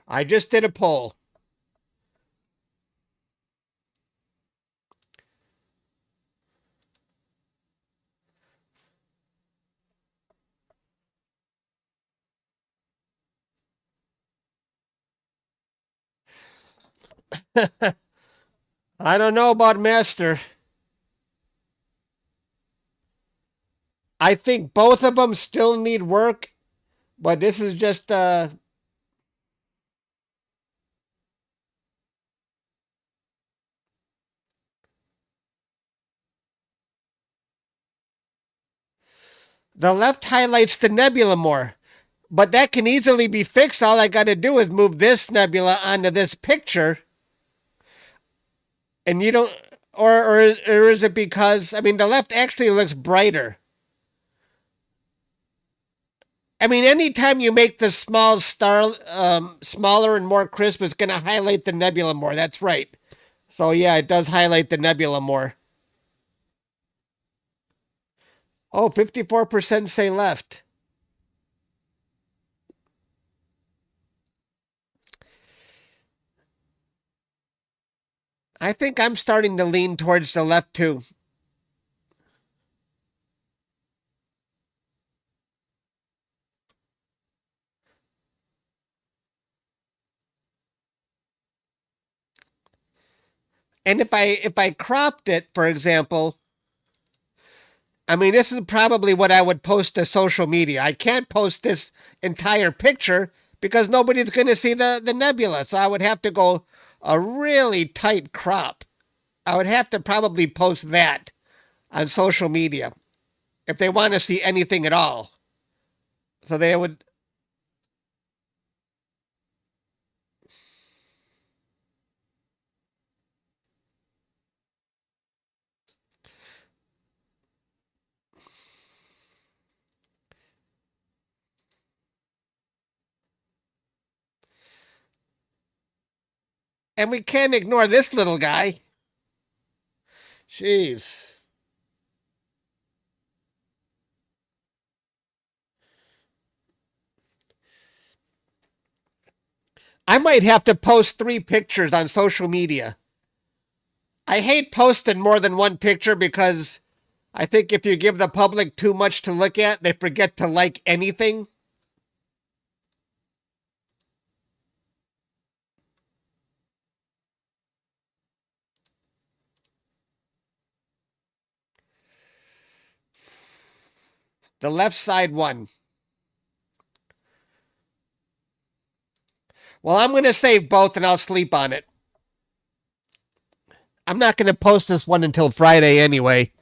I just did a poll. I don't know about Master. I think both of them still need work, but this is just the left highlights the nebula more. But that can easily be fixed. All I got to do is move this nebula onto this picture. And you don't, or is it because, I mean, the left actually looks brighter. I mean, anytime you make the small star smaller and more crisp, it's going to highlight the nebula more. That's right. So yeah, it does highlight the nebula more. Oh, 54% say left. I think I'm starting to lean towards the left too. And if I cropped it, for example, I mean, this is probably what I would post to social media. I can't post this entire picture because nobody's going to see the nebula. So I would have to go a really tight crop. I would have to probably post that on social media if they want to see anything at all. So they would. And we can't ignore this little guy. Jeez. I might have to post 3 pictures on social media. I hate posting more than one picture because I think if you give the public too much to look at, they forget to like anything. The left side one. Well, I'm going to save both and I'll sleep on it. I'm not going to post this one until Friday anyway.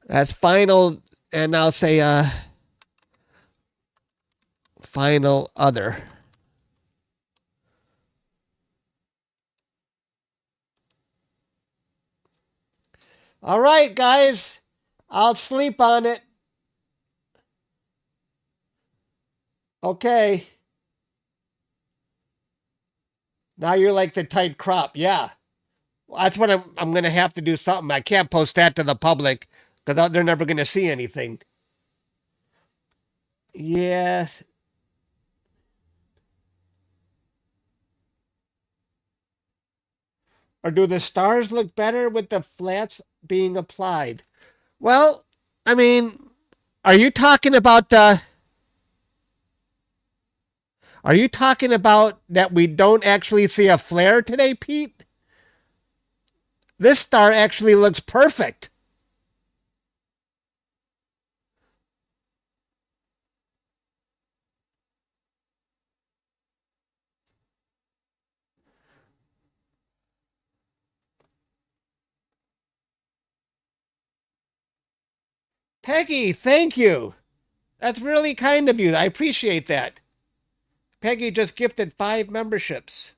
That's final, and I'll say final other. All right, guys. I'll sleep on it. Okay. Now you're like the tight crop. Yeah. Well, that's what I'm going to have to do something. I can't post that to the public because they're never going to see anything. Yeah. Or do the stars look better with the flats being applied? Well, I mean, are you talking about are you talking about that we don't actually see a flare today, Pete? This star actually looks perfect. Peggy, thank you. That's really kind of you. I appreciate that. Peggy just gifted 5 memberships.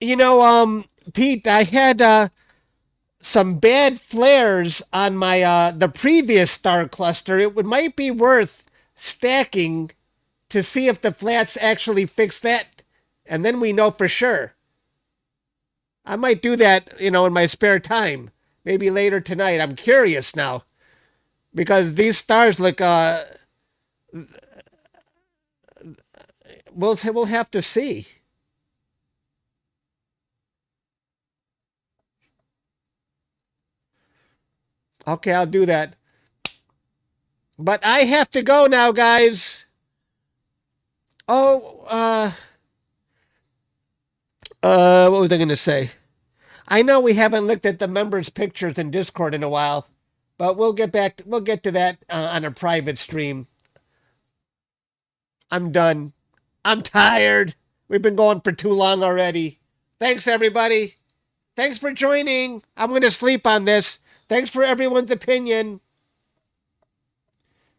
You know, Pete, I had some bad flares on my the previous star cluster. Might be worth stacking to see if the flats actually fix that, and then we know for sure. I might do that, in my spare time, maybe later tonight. I'm curious now because these stars look. We'll have to see. Okay, I'll do that. But I have to go now, guys. Oh, what was I going to say? I know we haven't looked at the members' pictures in Discord in a while, but we'll get back. We'll get to that on a private stream. I'm done. I'm tired. We've been going for too long already. Thanks, everybody. Thanks for joining. I'm going to sleep on this. Thanks for everyone's opinion.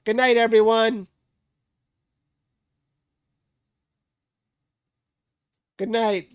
Good night, everyone. Good night.